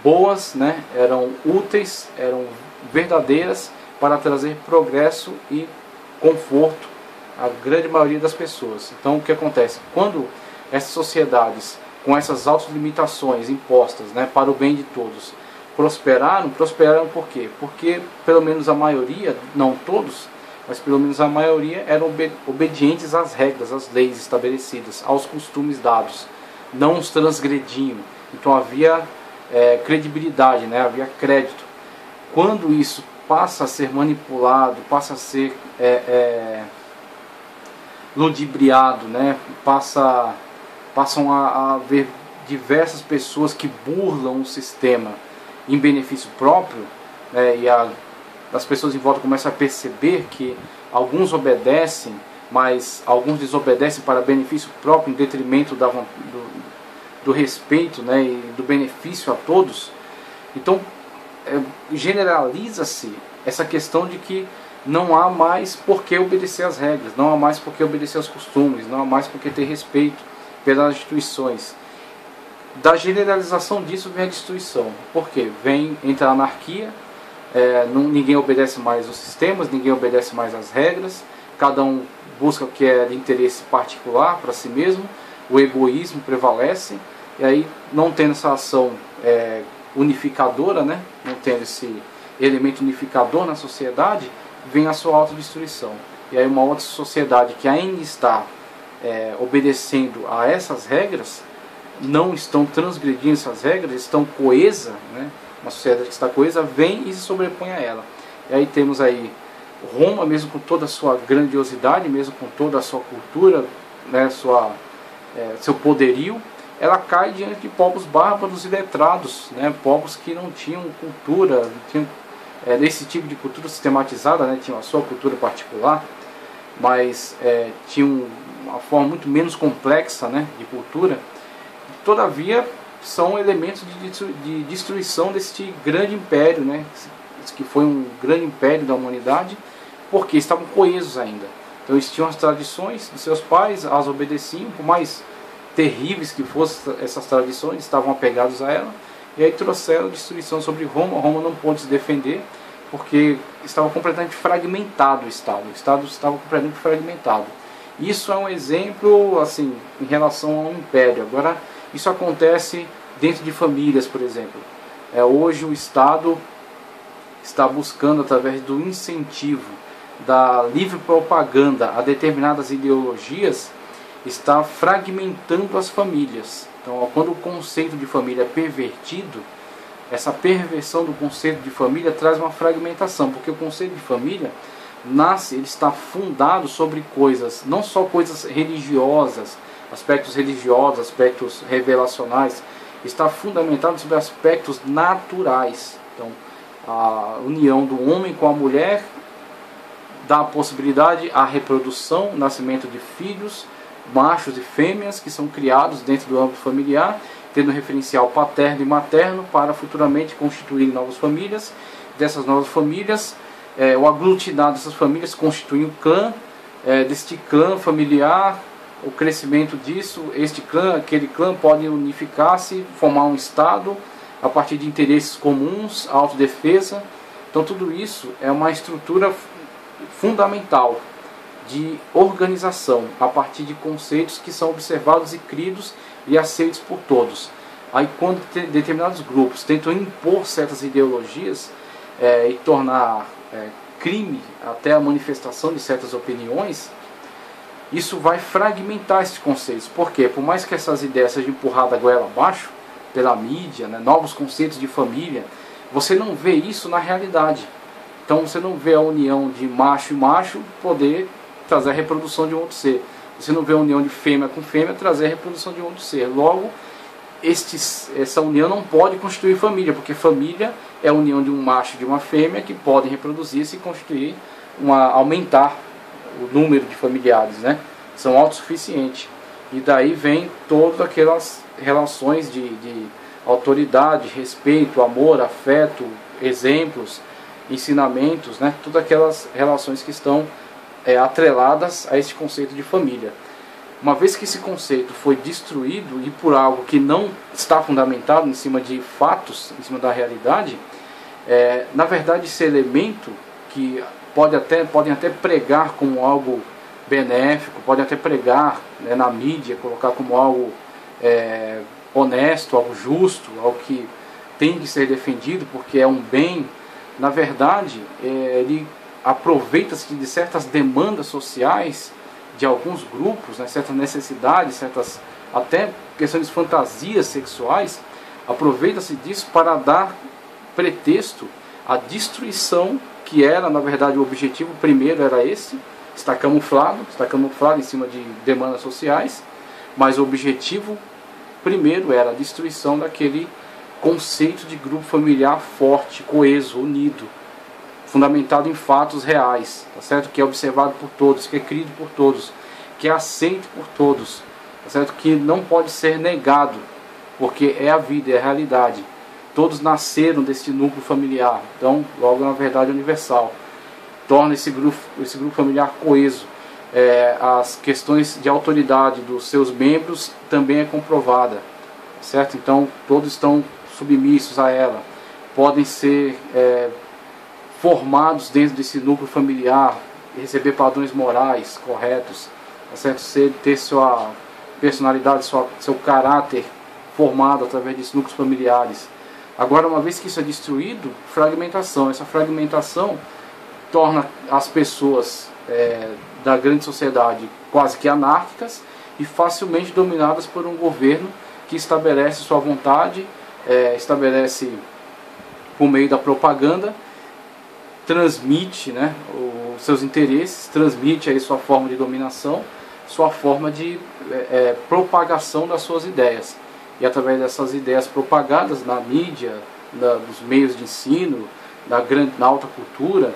boas, né? Eram úteis, eram verdadeiras para trazer progresso e conforto à grande maioria das pessoas. Então o que acontece? Quando essas sociedades, com essas autolimitações impostas, né, para o bem de todos, prosperaram por quê? Porque pelo menos a maioria, não todos, mas pelo menos a maioria eram obedientes às regras, às leis estabelecidas, aos costumes dados, não os transgrediam. Então havia credibilidade, né? Havia crédito. Quando isso passa a ser manipulado, passa a ser ludibriado, né? Passam a haver diversas pessoas que burlam o sistema em benefício próprio, né? E as pessoas em volta começam a perceber que alguns obedecem, mas alguns desobedecem para benefício próprio, em detrimento do respeito, né, e do benefício a todos. Então generaliza-se essa questão de que não há mais por que obedecer às regras, não há mais por que obedecer aos costumes, não há mais por que ter respeito pelas instituições. Da generalização disso vem a destruição. Por quê? Entra a anarquia, ninguém obedece mais aos sistemas, ninguém obedece mais às regras, cada um busca o que é de interesse particular para si mesmo, o egoísmo prevalece, e aí, não tendo essa ação unificadora, né, não tendo esse elemento unificador na sociedade, vem a sua autodestruição. E aí uma outra sociedade que ainda está obedecendo a essas regras, não estão transgredindo essas regras, estão coesa, né, uma sociedade que está coesa, vem e se sobrepõe a ela. E aí temos aí Roma, mesmo com toda a sua grandiosidade, mesmo com toda a sua cultura, né, seu poderio, ela cai diante de povos bárbaros e letrados, né, povos que não tinham cultura, não tinham esse tipo de cultura sistematizada, né, tinham a sua cultura particular, mas tinham uma forma muito menos complexa, né, de cultura. Todavia, são elementos de destruição deste grande império, né, que foi um grande império da humanidade, porque estavam coesos ainda. Então eles tinham as tradições de seus pais, as obedeciam, por mais terríveis que fossem essas tradições, estavam apegados a ela, e aí trouxeram destruição sobre Roma. Roma não pôde se defender, porque estava completamente fragmentado o Estado estava completamente fragmentado. Isso é um exemplo, assim, em relação ao império. Agora, isso acontece dentro de famílias, por exemplo. Hoje o Estado está buscando, através do incentivo da livre propaganda a determinadas ideologias, está fragmentando as famílias. Então, quando o conceito de família é pervertido, essa perversão do conceito de família traz uma fragmentação, porque o conceito de família ele está fundado sobre coisas, não só coisas religiosas, aspectos religiosos, aspectos revelacionais, está fundamentado sobre aspectos naturais. Então, a união do homem com a mulher dá a possibilidade à reprodução, nascimento de filhos, machos e fêmeas, que são criados dentro do âmbito familiar, tendo um referencial paterno e materno para futuramente constituir novas famílias. Dessas novas famílias, o aglutinar dessas famílias constitui um clã, deste clã familiar, o crescimento disso, este clã, aquele clã pode unificar-se, formar um Estado a partir de interesses comuns, autodefesa. Então tudo isso é uma estrutura fundamental de organização a partir de conceitos que são observados e cridos e aceitos por todos. Aí quando determinados grupos tentam impor certas ideologias e tornar crime até a manifestação de certas opiniões, isso vai fragmentar esses conceitos. Por quê? Por mais que essas ideias sejam empurradas goela abaixo pela mídia, novos conceitos de família, você não vê isso na realidade. Então você não vê a união de macho e macho poder trazer a reprodução de um outro ser. Você não vê a união de fêmea com fêmea trazer a reprodução de um outro ser. Logo, essa união não pode constituir família, porque família é a união de um macho e de uma fêmea que podem reproduzir-se e constituir, aumentar o número de familiares, são autossuficientes. E daí vem todas aquelas relações de autoridade, respeito, amor, afeto, exemplos, ensinamentos, todas aquelas relações que estão atreladas a esse conceito de família. Uma vez que esse conceito foi destruído e por algo que não está fundamentado em cima de fatos, em cima da realidade, na verdade esse elemento que podem até pregar como algo benéfico, podem até pregar na mídia, colocar como algo honesto, algo justo, algo que tem que ser defendido porque é um bem. Na verdade, ele aproveita-se de certas demandas sociais de alguns grupos, certas necessidades, certas até questões de fantasias sexuais, aproveita-se disso para dar pretexto à destruição, que era, na verdade, o objetivo primeiro era esse, está camuflado em cima de demandas sociais, mas o objetivo primeiro era a destruição daquele conceito de grupo familiar forte, coeso, unido, fundamentado em fatos reais, tá certo? Que é observado por todos, que é crido por todos, que é aceito por todos, tá certo? Que não pode ser negado, porque é a vida, é a realidade. Todos nasceram desse núcleo familiar, então logo na verdade universal. Torna esse grupo familiar coeso. As questões de autoridade dos seus membros também é comprovada, certo? Então todos estão submissos a ela, podem ser formados dentro desse núcleo familiar, receber padrões morais corretos, tá certo? Ter sua personalidade, seu caráter formado através desses núcleos familiares. Agora, uma vez que isso é destruído, fragmentação. Essa fragmentação torna as pessoas da grande sociedade quase que anárquicas e facilmente dominadas por um governo que estabelece sua vontade, estabelece por meio da propaganda, transmite os seus interesses, transmite aí sua forma de dominação, sua forma de propagação das suas ideias. E através dessas ideias propagadas na mídia, nos meios de ensino, na alta cultura,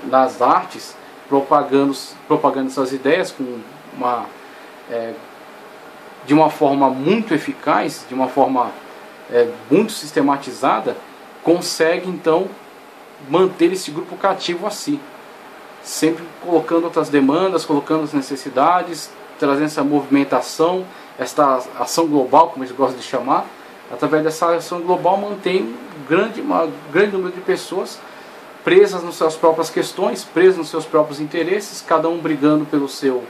nas artes, propagando essas ideias de uma forma muito eficaz, de uma forma muito sistematizada, consegue então manter esse grupo cativo a si, sempre colocando outras demandas, colocando as necessidades, trazendo essa movimentação, esta ação global, como eles gostam de chamar. Através dessa ação global mantém um grande número de pessoas presas nas suas próprias questões, presas nos seus próprios interesses, cada um brigando pelo seu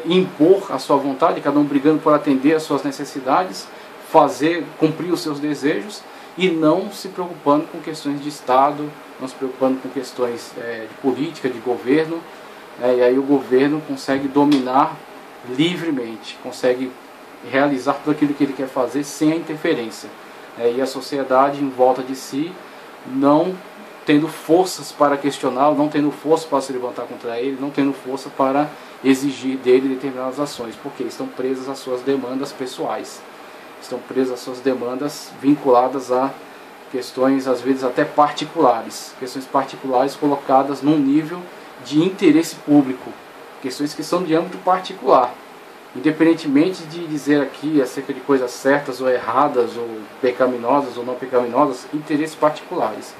impor a sua vontade, cada um brigando por atender às suas necessidades, cumprir os seus desejos, e não se preocupando com questões de Estado, não se preocupando com questões de política, de governo, e aí o governo consegue dominar livremente, consegue realizar tudo aquilo que ele quer fazer sem a interferência, e a sociedade em volta de si não tendo forças para questioná-lo, não tendo força para se levantar contra ele, não tendo força para exigir dele determinadas ações, porque estão presas às suas demandas pessoais, estão presas às suas demandas vinculadas a questões às vezes até particulares, questões particulares colocadas num nível de interesse público, questões que são de âmbito particular. Independentemente de dizer aqui acerca de coisas certas ou erradas, ou pecaminosas ou não pecaminosas, interesses particulares,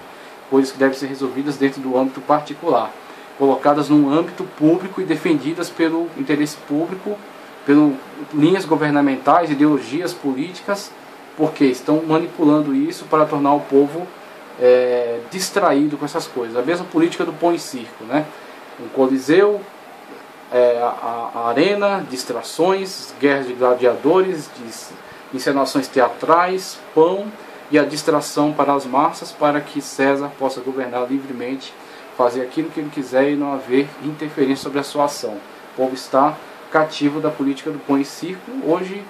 coisas que devem ser resolvidas dentro do âmbito particular, colocadas num âmbito público e defendidas pelo interesse público, pelas linhas governamentais, ideologias políticas, porque estão manipulando isso para tornar o povo distraído com essas coisas. A mesma política do pão e circo, né? Um coliseu, a arena, distrações, guerras de gladiadores, encenações teatrais, pão e a distração para as massas, para que César possa governar livremente, fazer aquilo que ele quiser e não haver interferência sobre a sua ação. O povo está cativo da política do pão e circo. Hoje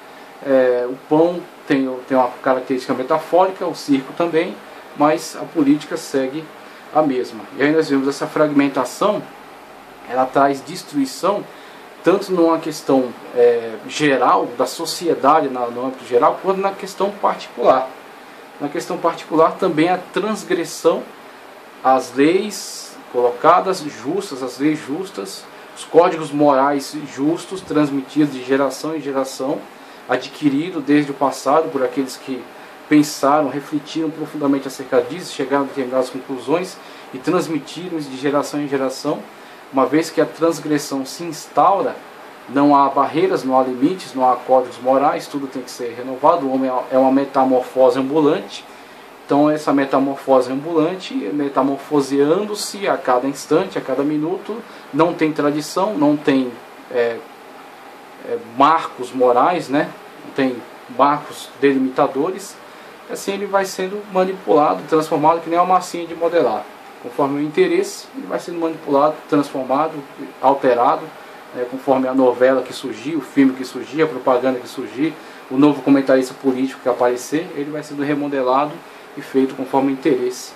o pão tem uma característica metafórica, o circo também, mas a política segue a mesma. E aí nós vemos essa fragmentação, ela traz destruição, tanto numa questão geral, da sociedade, no âmbito geral, quanto na questão particular. Na questão particular também a transgressão às leis colocadas justas, as leis justas, os códigos morais justos, transmitidos de geração em geração, adquirido desde o passado por aqueles que pensaram, refletiram profundamente acerca disso, chegaram a determinadas conclusões e transmitiram isso de geração em geração. Uma vez que a transgressão se instaura, não há barreiras, não há limites, não há códigos morais, tudo tem que ser renovado. O homem é uma metamorfose ambulante. Então essa metamorfose ambulante, metamorfoseando-se a cada instante, a cada minuto, não tem tradição, não tem marcos morais, né? Não tem marcos delimitadores. Assim ele vai sendo manipulado, transformado, que nem uma massinha de modelar. Conforme o interesse, ele vai sendo manipulado, transformado, alterado, conforme a novela que surgir, o filme que surgir, a propaganda que surgir, o novo comentarista político que aparecer, ele vai sendo remodelado e feito conforme o interesse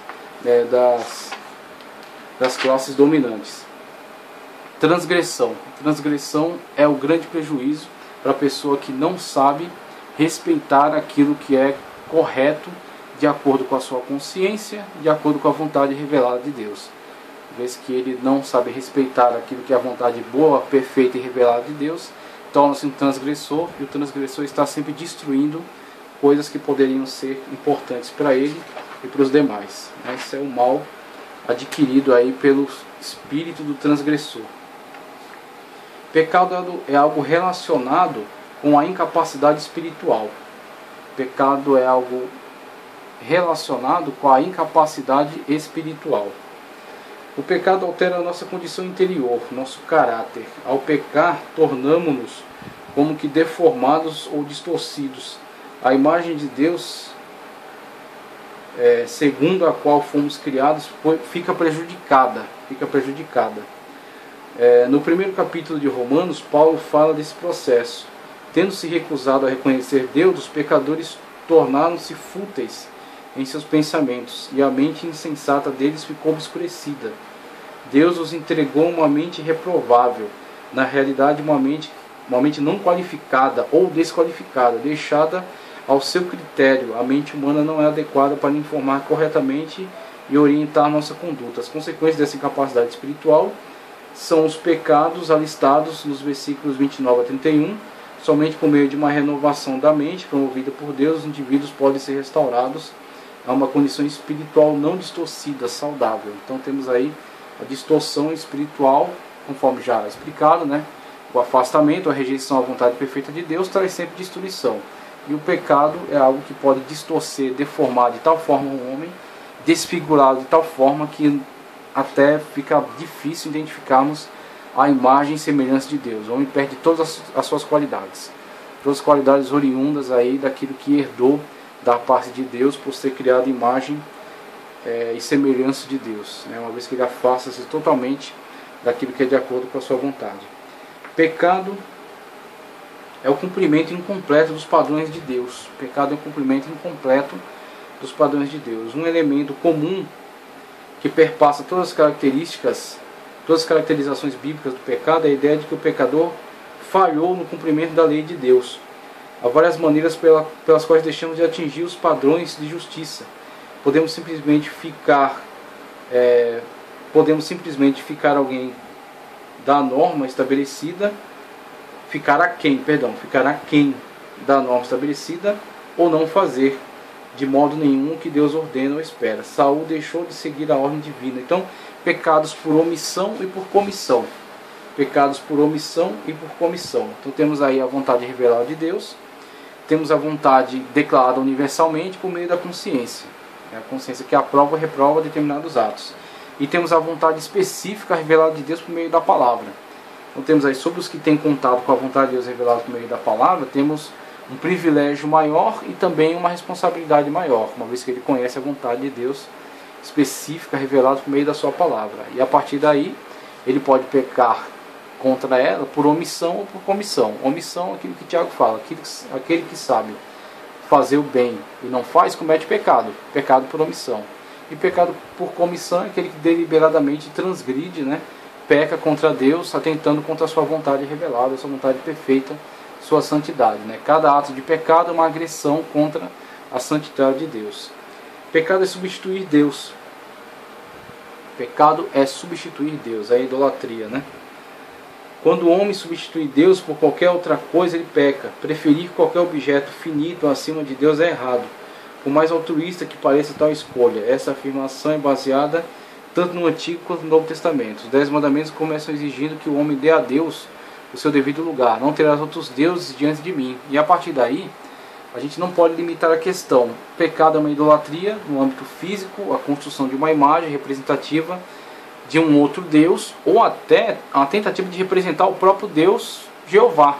das classes dominantes. Transgressão. Transgressão é o grande prejuízo para a pessoa que não sabe respeitar aquilo que é correto, de acordo com a sua consciência, de acordo com a vontade revelada de Deus. Uma vez que ele não sabe respeitar aquilo que é a vontade boa, perfeita e revelada de Deus, torna-se um transgressor, e o transgressor está sempre destruindo coisas que poderiam ser importantes para ele e para os demais. Esse é o mal adquirido aí pelo espírito do transgressor. Pecado é algo relacionado com a incapacidade espiritual. Pecado é algo relacionado com a incapacidade espiritual. O pecado altera a nossa condição interior, nosso caráter. Ao pecar, tornamo-nos como que deformados ou distorcidos. A imagem de Deus, segundo a qual fomos criados, fica prejudicada. No primeiro capítulo de Romanos, Paulo fala desse processo. Tendo se recusado a reconhecer Deus, os pecadores tornaram-se fúteis em seus pensamentos, e a mente insensata deles ficou obscurecida. Deus os entregou uma mente reprovável, na realidade uma mente não qualificada ou desqualificada, deixada ao seu critério. A mente humana não é adequada para informar corretamente e orientar nossa conduta. As consequências dessa incapacidade espiritual são os pecados alistados nos versículos 29 a 31. Somente por meio de uma renovação da mente promovida por Deus, os indivíduos podem ser restaurados a uma condição espiritual não distorcida, saudável. Então temos aí a distorção espiritual, conforme já explicado, né? O afastamento, a rejeição à vontade perfeita de Deus traz sempre destruição. E o pecado é algo que pode distorcer, deformar de tal forma um homem, desfigurá-lo de tal forma que até fica difícil identificarmos a imagem e semelhança de Deus. O homem perde todas as suas qualidades. Todas as qualidades oriundas aí daquilo que herdou da parte de Deus por ser criado imagem e semelhança de Deus, né? Uma vez que ele afasta-se totalmente daquilo que é de acordo com a sua vontade. Pecado é o cumprimento incompleto dos padrões de Deus. Pecado é o cumprimento incompleto dos padrões de Deus. Um elemento comum que perpassa todas as caracterizações bíblicas do pecado é a ideia de que o pecador falhou no cumprimento da lei de Deus. Há várias maneiras pelas quais deixamos de atingir os padrões de justiça. Podemos simplesmente ficar podemos simplesmente ficar alguém da norma estabelecida, ficar aquém da norma estabelecida, ou não fazer de modo nenhum o que Deus ordena ou espera. Saul deixou de seguir a ordem divina. Então, pecados por omissão e por comissão. Pecados por omissão e por comissão. Então temos aí a vontade revelada de Deus, temos a vontade declarada universalmente por meio da consciência. É a consciência que aprova ou reprova determinados atos. E temos a vontade específica revelada de Deus por meio da palavra. Então temos aí, sobre os que têm contato com a vontade de Deus revelada por meio da palavra, temos um privilégio maior e também uma responsabilidade maior, uma vez que ele conhece a vontade de Deus específica revelada por meio da sua palavra. E a partir daí, ele pode pecar contra ela por omissão ou por comissão. Omissão é aquilo que Tiago fala, aquele que sabe fazer o bem e não faz, comete pecado. Pecado por omissão. E pecado por comissão é aquele que deliberadamente transgride, né? Peca contra Deus, atentando contra a sua vontade revelada, a sua vontade perfeita, sua santidade, né? Cada ato de pecado é uma agressão contra a santidade de Deus. Pecado é substituir Deus. Pecado é substituir Deus, é a idolatria, né? Quando o homem substitui Deus por qualquer outra coisa, ele peca. Preferir qualquer objeto finito acima de Deus é errado, por mais altruísta que pareça tal escolha. Essa afirmação é baseada tanto no Antigo quanto no Novo Testamento. Os 10 mandamentos começam exigindo que o homem dê a Deus o seu devido lugar. Não terás outros deuses diante de mim. E a partir daí, a gente não pode limitar a questão. Pecado é uma idolatria no âmbito físico, a construção de uma imagem representativa de um outro Deus, ou até a tentativa de representar o próprio Deus, Jeová,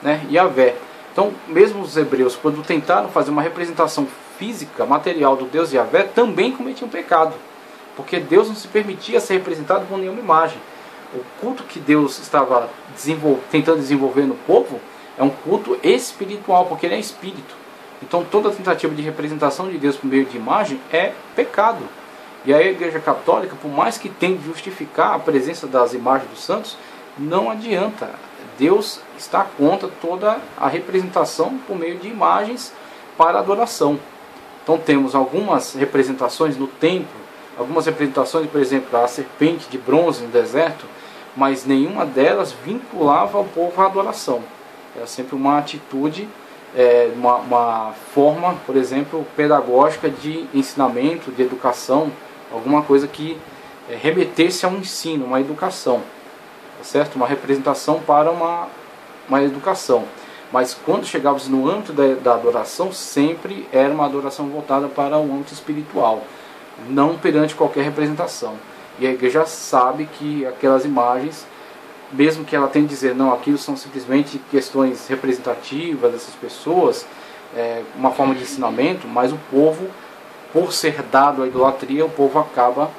né, Yahvé. Então, mesmo os hebreus, quando tentaram fazer uma representação física, material do Deus Yahvé, também cometiam pecado, porque Deus não se permitia ser representado com nenhuma imagem. O culto que Deus estava tentando desenvolver no povo é um culto espiritual, porque ele é espírito. Então, toda tentativa de representação de Deus por meio de imagem é pecado. E a Igreja Católica, por mais que tente justificar a presença das imagens dos santos, não adianta. Deus está contra toda a representação por meio de imagens para adoração. Então temos algumas representações no templo, algumas representações, por exemplo, a serpente de bronze no deserto, mas nenhuma delas vinculava o povo à adoração. Era sempre uma atitude, uma forma, por exemplo, pedagógica de ensinamento, de educação, alguma coisa que remetesse a um ensino, uma educação, tá certo? Uma representação para uma educação. Mas quando chegávamos no âmbito da adoração, sempre era uma adoração voltada para o âmbito espiritual, não perante qualquer representação. E a igreja sabe que aquelas imagens, mesmo que ela tente dizer, não, aquilo são simplesmente questões representativas dessas pessoas, uma forma de ensinamento, mas o povo, por ser dado à idolatria, o povo acaba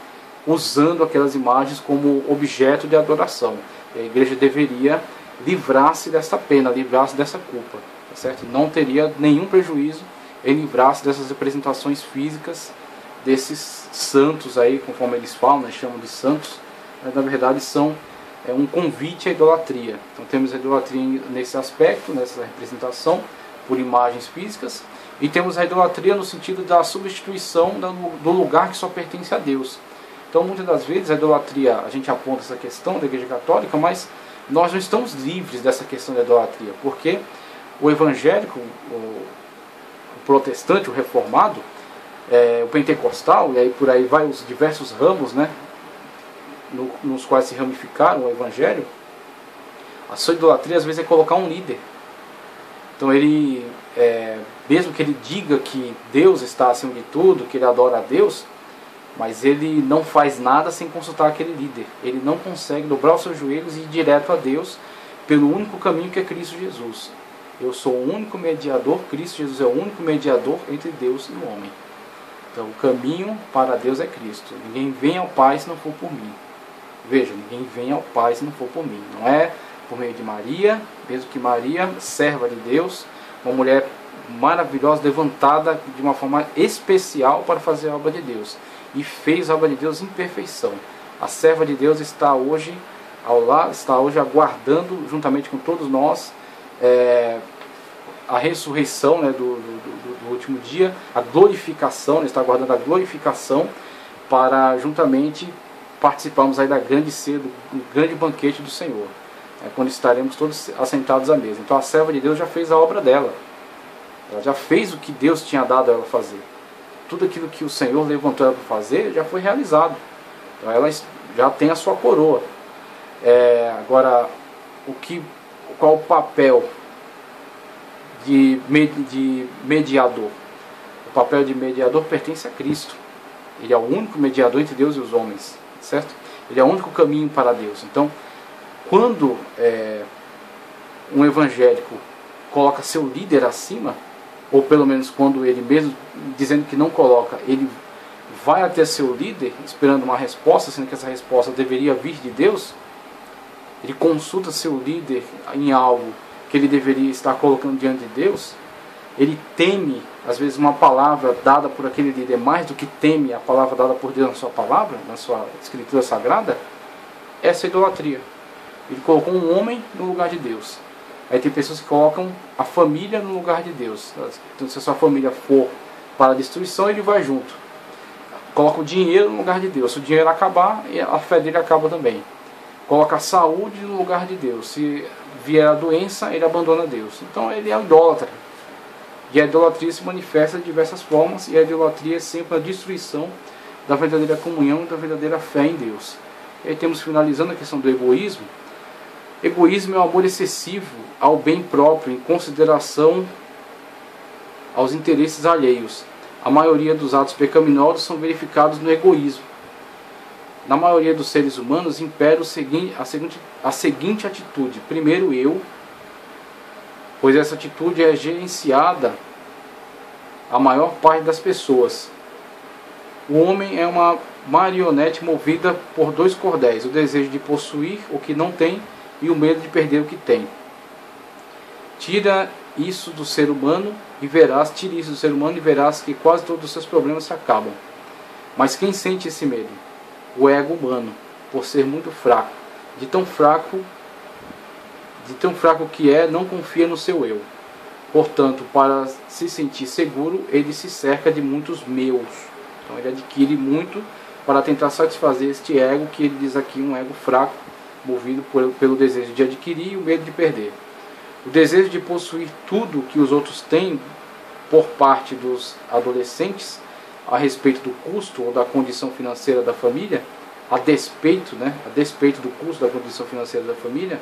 usando aquelas imagens como objeto de adoração. E a igreja deveria livrar-se dessa pena, livrar-se dessa culpa, tá certo? Não teria nenhum prejuízo em livrar-se dessas representações físicas desses santos aí, conforme eles falam, né, chamam de santos, mas na verdade são um convite à idolatria. Então temos a idolatria nesse aspecto, nessa representação por imagens físicas, e temos a idolatria no sentido da substituição do lugar que só pertence a Deus. Então muitas das vezes a idolatria, a gente aponta essa questão da Igreja Católica, mas nós não estamos livres dessa questão da idolatria, porque o evangélico, o protestante, o reformado, o pentecostal, e aí por aí vai os diversos ramos, né, nos quais se ramificaram o evangelho, a sua idolatria às vezes é colocar um líder. Então ele, mesmo que ele diga que Deus está acima de tudo, que ele adora a Deus, mas ele não faz nada sem consultar aquele líder. Ele não consegue dobrar os seus joelhos e ir direto a Deus pelo único caminho que é Cristo Jesus. Eu sou o único mediador, Cristo Jesus é o único mediador entre Deus e o homem. Então o caminho para Deus é Cristo. Ninguém vem ao Pai se não for por mim. Veja, ninguém vem ao Pai se não for por mim. Não é por meio de Maria, mesmo que Maria, serva de Deus, uma mulher maravilhosa, levantada de uma forma especial para fazer a obra de Deus. E fez a obra de Deus em perfeição. A serva de Deus está hoje ao lado, está hoje aguardando, juntamente com todos nós, a ressurreição, né, do último dia, a glorificação, está aguardando a glorificação para juntamente participarmos aí da grande ceia, do grande banquete do Senhor, quando estaremos todos assentados à mesa. Então a serva de Deus já fez a obra dela, ela já fez o que Deus tinha dado a ela fazer. Tudo aquilo que o Senhor levantou ela para fazer já foi realizado. Então ela já tem a sua coroa. Agora, qual o papel de mediador? O papel de mediador pertence a Cristo. Ele é o único mediador entre Deus e os homens, certo? Ele é o único caminho para Deus. Então, quando um evangélico coloca seu líder acima, ou pelo menos quando ele mesmo dizendo que não coloca, ele vai até seu líder esperando uma resposta, sendo que essa resposta deveria vir de Deus, ele consulta seu líder em algo que ele deveria estar colocando diante de Deus, ele teme, às vezes, uma palavra dada por aquele líder mais do que teme a palavra dada por Deus na sua palavra, na sua escritura sagrada. Essa é idolatria. Ele colocou um homem no lugar de Deus. Aí tem pessoas que colocam a família no lugar de Deus. Então, se a sua família for para a destruição, ele vai junto. Coloca o dinheiro no lugar de Deus. Se o dinheiro acabar, a fé dele acaba também. Coloca a saúde no lugar de Deus. Se vier a doença, ele abandona Deus. Então ele é idólatra. E a idolatria se manifesta de diversas formas, e a idolatria é sempre a destruição da verdadeira comunhão e da verdadeira fé em Deus. E aí temos, finalizando a questão do egoísmo. Egoísmo é o amor excessivo ao bem próprio, em consideração aos interesses alheios. A maioria dos atos pecaminosos são verificados no egoísmo. Na maioria dos seres humanos impera a seguinte atitude: primeiro eu, pois essa atitude é gerenciada a maior parte das pessoas. O homem é uma marionete movida por dois cordéis: o desejo de possuir o que não tem e o medo de perder o que tem. Tire isso do ser humano e verás que quase todos os seus problemas se acabam. Mas quem sente esse medo? O ego humano, por ser muito fraco. De tão fraco que é, não confia no seu eu. Portanto, para se sentir seguro, ele se cerca de muitos meus. Então ele adquire muito para tentar satisfazer este ego, que ele diz aqui um ego fraco, movido pelo desejo de adquirir e o medo de perder. O desejo de possuir tudo que os outros têm por parte dos adolescentes a respeito do custo ou da condição financeira da família, a despeito do custo da condição financeira da família,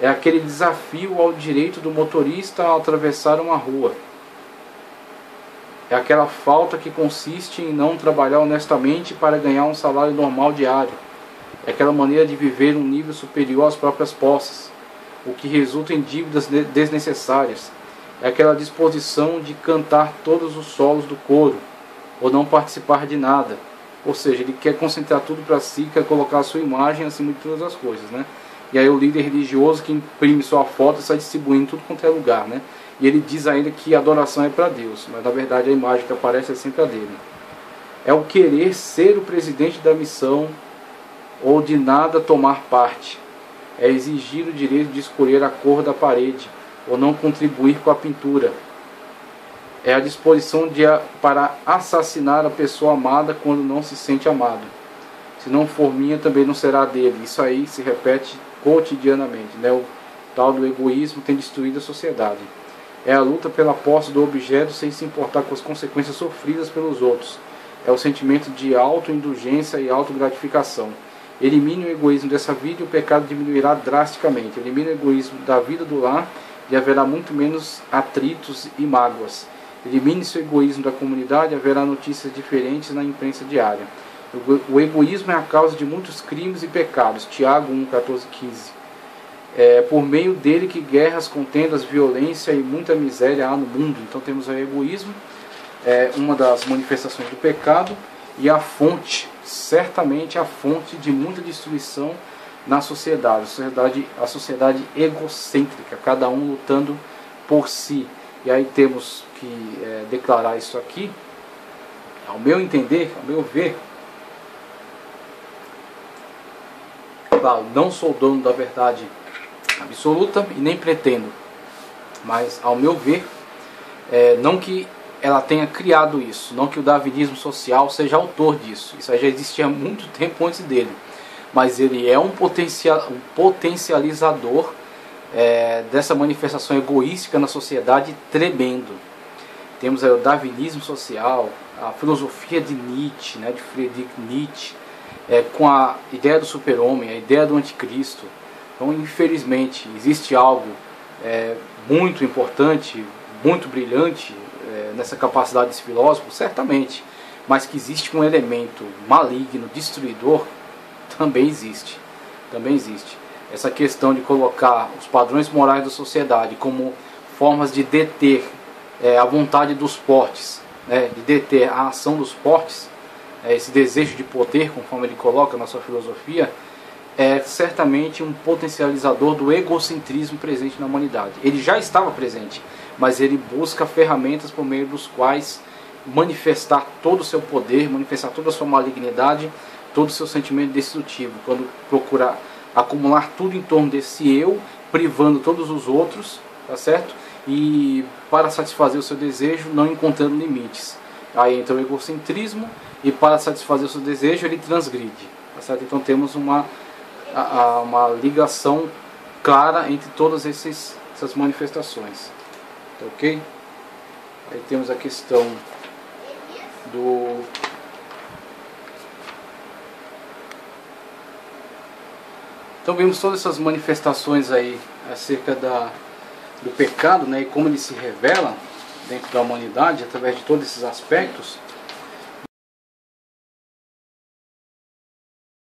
é aquele desafio ao direito do motorista a atravessar uma rua. É aquela falta que consiste em não trabalhar honestamente para ganhar um salário normal diário. É aquela maneira de viver um nível superior às próprias posses, o que resulta em dívidas desnecessárias. É aquela disposição de cantar todos os solos do coro, ou não participar de nada. Ou seja, ele quer concentrar tudo para si, quer colocar a sua imagem acima de todas as coisas, né? E aí o líder religioso que imprime sua foto está distribuindo tudo quanto é lugar, né? E ele diz ainda que a adoração é para Deus, mas na verdade a imagem que aparece é sempre a dele. É o querer ser o presidente da missão ou de nada tomar parte. É exigir o direito de escolher a cor da parede ou não contribuir com a pintura. É a disposição para assassinar a pessoa amada quando não se sente amado. Se não for minha, também não será dele. Isso aí se repete cotidianamente, né? O tal do egoísmo tem destruído a sociedade. É a luta pela posse do objeto sem se importar com as consequências sofridas pelos outros. É o sentimento de autoindulgência e autogratificação. Elimine o egoísmo dessa vida e o pecado diminuirá drasticamente. Elimine o egoísmo da vida do lar e haverá muito menos atritos e mágoas. Elimine seu egoísmo da comunidade e haverá notícias diferentes na imprensa diária. O egoísmo é a causa de muitos crimes e pecados. Tiago 1, 14, 15. É por meio dele que guerras, contendas, violência e muita miséria há no mundo. Então temos o egoísmo, uma das manifestações do pecado, e a fonte, certamente a fonte de muita destruição na sociedade. A sociedade egocêntrica, cada um lutando por si. E aí temos que declarar isso aqui, ao meu entender, ao meu ver. Claro, não sou dono da verdade absoluta e nem pretendo, mas ao meu ver, não que ela tenha criado isso, não que o darwinismo social seja autor disso, isso aí já existia há muito tempo antes dele, mas ele é um potencializador dessa manifestação egoística na sociedade tremendo. Temos aí o darwinismo social, a filosofia de Nietzsche, de Friedrich Nietzsche, com a ideia do super-homem, a ideia do anticristo. Então, infelizmente, existe algo muito importante, muito brilhante nessa capacidade desse filósofo, certamente, mas que existe um elemento maligno, destruidor, também existe. Também existe. Essa questão de colocar os padrões morais da sociedade como formas de deter a vontade dos fortes, de deter a ação dos fortes, esse desejo de poder, conforme ele coloca na sua filosofia, é certamente um potencializador do egocentrismo presente na humanidade. Ele já estava presente, mas ele busca ferramentas por meio dos quais manifestar todo o seu poder, manifestar toda a sua malignidade, todo o seu sentimento destrutivo, quando procura acumular tudo em torno desse eu, privando todos os outros, tá certo? E para satisfazer o seu desejo, não encontrando limites. Aí entra o egocentrismo, e para satisfazer o seu desejo, ele transgride, tá certo? Então temos uma ligação clara entre todas essas manifestações, tá ok? Aí temos a questão Então vimos todas essas manifestações aí acerca do pecado, e como ele se revela dentro da humanidade através de todos esses aspectos.